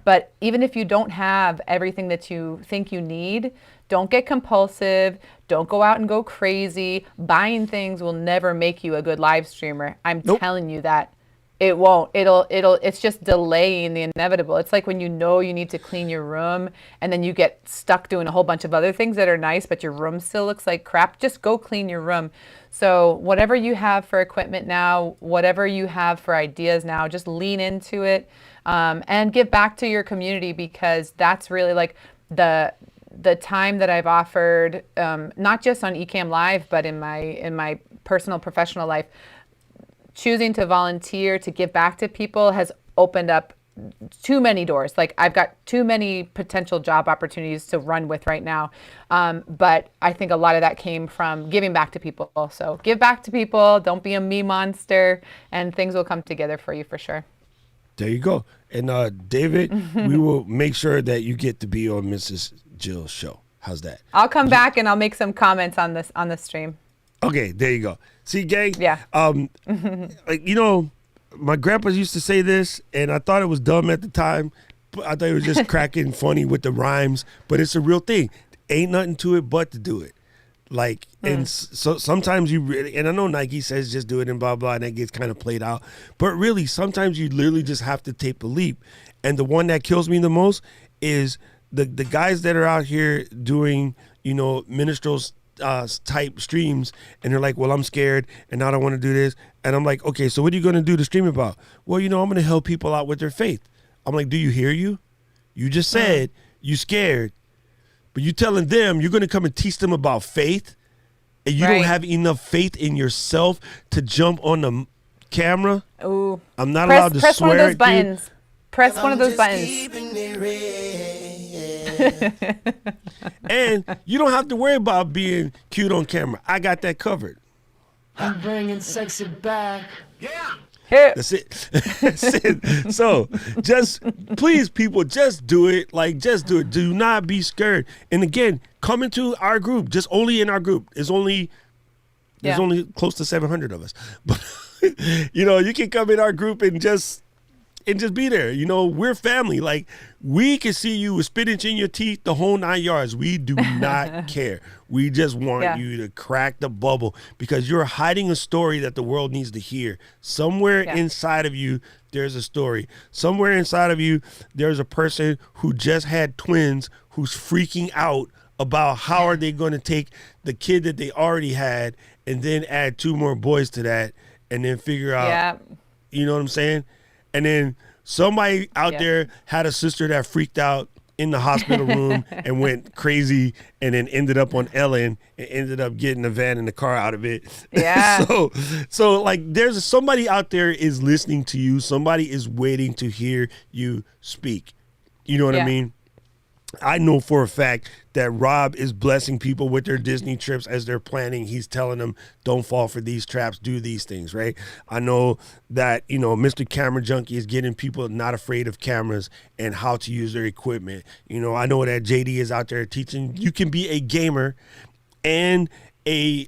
But even if you don't have everything that you think you need, don't get compulsive. Don't go out and go crazy. Buying things will never make you a good live streamer. I'm telling you that. It won't. It's just delaying the inevitable. It's like when you need to clean your room and then you get stuck doing a whole bunch of other things that are nice, but your room still looks like crap. Just go clean your room. So whatever you have for equipment now, whatever you have for ideas now, just lean into it, and give back to your community, because that's really like the time that I've offered, not just on Ecamm Live, but in my personal professional life. Choosing to volunteer, to give back to people has opened up too many doors. Like I've got too many potential job opportunities to run with right now. But I think a lot of that came from giving back to people. So give back to people, don't be a me monster, and things will come together for you for sure. There you go. And David, we will make sure that you get to be on Mrs. Jill's show. How's that? I'll come back and I'll make some comments on the stream. Okay, there you go. See, gang? Yeah. My grandpa used to say this, and I thought it was dumb at the time. But I thought it was just cracking funny with the rhymes, but it's a real thing. Ain't nothing to it but to do it. Like, and so sometimes you really, and I know Nike says just do it and blah, blah, and that gets kind of played out. But really, sometimes you literally just have to take the leap. And the one that kills me the most is the guys that are out here doing, minstrels type streams, and they're like, well, I'm scared and I don't want to do this. And I'm like, okay, so what are you going to do the stream about? Well, I'm going to help people out with their faith. I'm like, do you hear you? You just said you scared, but you telling them you're going to come and teach them about faith, and you don't have enough faith in yourself to jump on the camera. Ooh. I'm not allowed to press swear one of those at buttons. you. Press one of those buttons. And you don't have to worry about being cute on camera. I got that covered. I'm bringing sexy back. Yeah. That's it. That's it. So just please, people, just do it. Like, just do it. Do not be scared. And again, come into our group. Just only in our group. There's only close to 700 of us. But you can come in our group and just be there. We're family. Like, we can see you with spinach in your teeth, the whole 9 yards. We do not care. We just want you to crack the bubble, because you're hiding a story that the world needs to hear. Somewhere inside of you, there's a story. Somewhere inside of you, there's a person who just had twins who's freaking out about how are they going to take the kid that they already had and then add 2 more boys to that and then figure out, you know what I'm saying? And then somebody out there had a sister that freaked out in the hospital room and went crazy, and then ended up on Ellen and ended up getting the van and the car out of it. Yeah. So like, there's somebody out there is listening to you. Somebody is waiting to hear you speak. You know what I mean? I know for a fact that Rob is blessing people with their Disney trips as they're planning. He's telling them, don't fall for these traps, do these things, right? I know that, Mr. Camera Junkie is getting people not afraid of cameras and how to use their equipment. I know that JD is out there teaching you can be a gamer and a,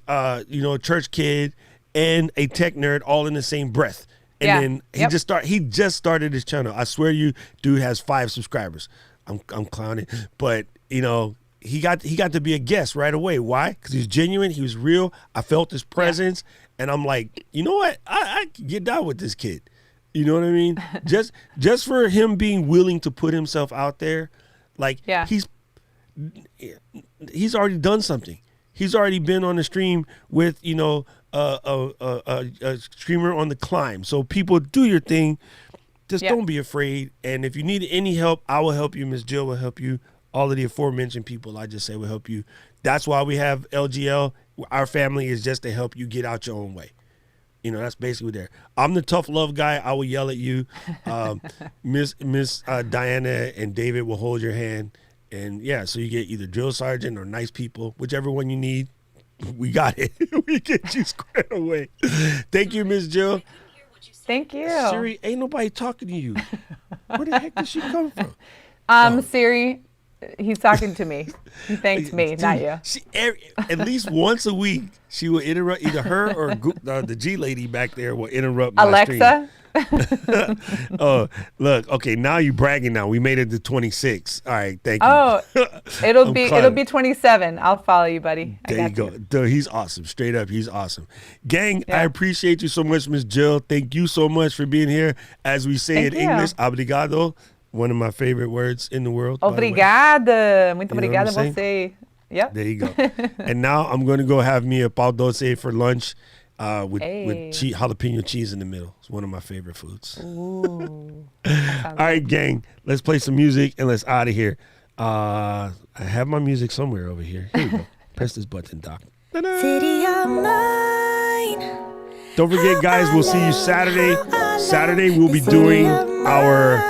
church kid and a tech nerd all in the same breath. And then he just started his channel. I swear you, dude has 5 subscribers. I'm clowning, but he got to be a guest right away. Why? Because he was genuine. He was real. I felt his presence, and I'm like, you know what? I can get down with this kid. You know what I mean? just for him being willing to put himself out there, like he's already done something. He's already been on the stream with, you know, a streamer on the climb. So people, do your thing. Just don't be afraid. And if you need any help, I will help you. Miss Jill will help you. All of the aforementioned people, I just say, will help you. That's why we have LGL. Our family is just to help you get out your own way. You know, that's basically there. I'm the tough love guy. I will yell at you. Miss Diana and David will hold your hand. And yeah, so you get either drill sergeant or nice people, whichever one you need. We got it. We get you squared away. Thank you, Miss Jill. Thank you. Siri, ain't nobody talking to you. Where the heck did she come from? Siri, he's talking to me. He thanked me, Dude, not you. At least once a week, she will interrupt, either her or the G lady back there will interrupt my Alexa? Oh, look. Okay, now you bragging now. We made it to 26. All right, thank you. Oh, it'll be 27. I'll follow you, buddy. There you go. Dude, he's awesome. Straight up, he's awesome. Gang, I appreciate you so much, Miss Jill. Thank you so much for being here. As we say in English, obrigado. One of my favorite words in the world. Obrigada. Muito obrigada a você. Yep. There you go. And now I'm going to go have me a pão doce for lunch with jalapeno cheese in the middle. It's one of my favorite foods. Ooh. All right, gang. Let's play some music and let's out of here. I have my music somewhere over here. Here you go. Press this button, Doc. City of mine. Don't forget, guys, we'll see you Saturday. Saturday, we'll be doing our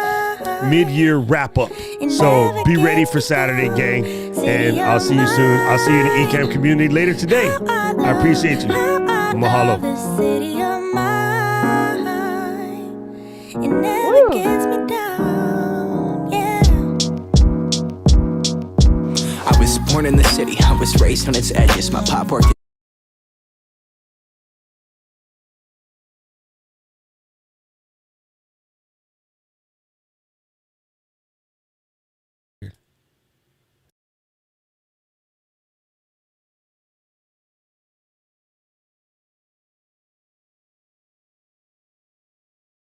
mid-year wrap-up. So be ready for Saturday, gang. And I'll see you soon. I'll see you in the eCam community later today. I appreciate you. Mahalo. City of mine. It never gets me down. Yeah. I was born in the city, I was raised on its edges. My pop worked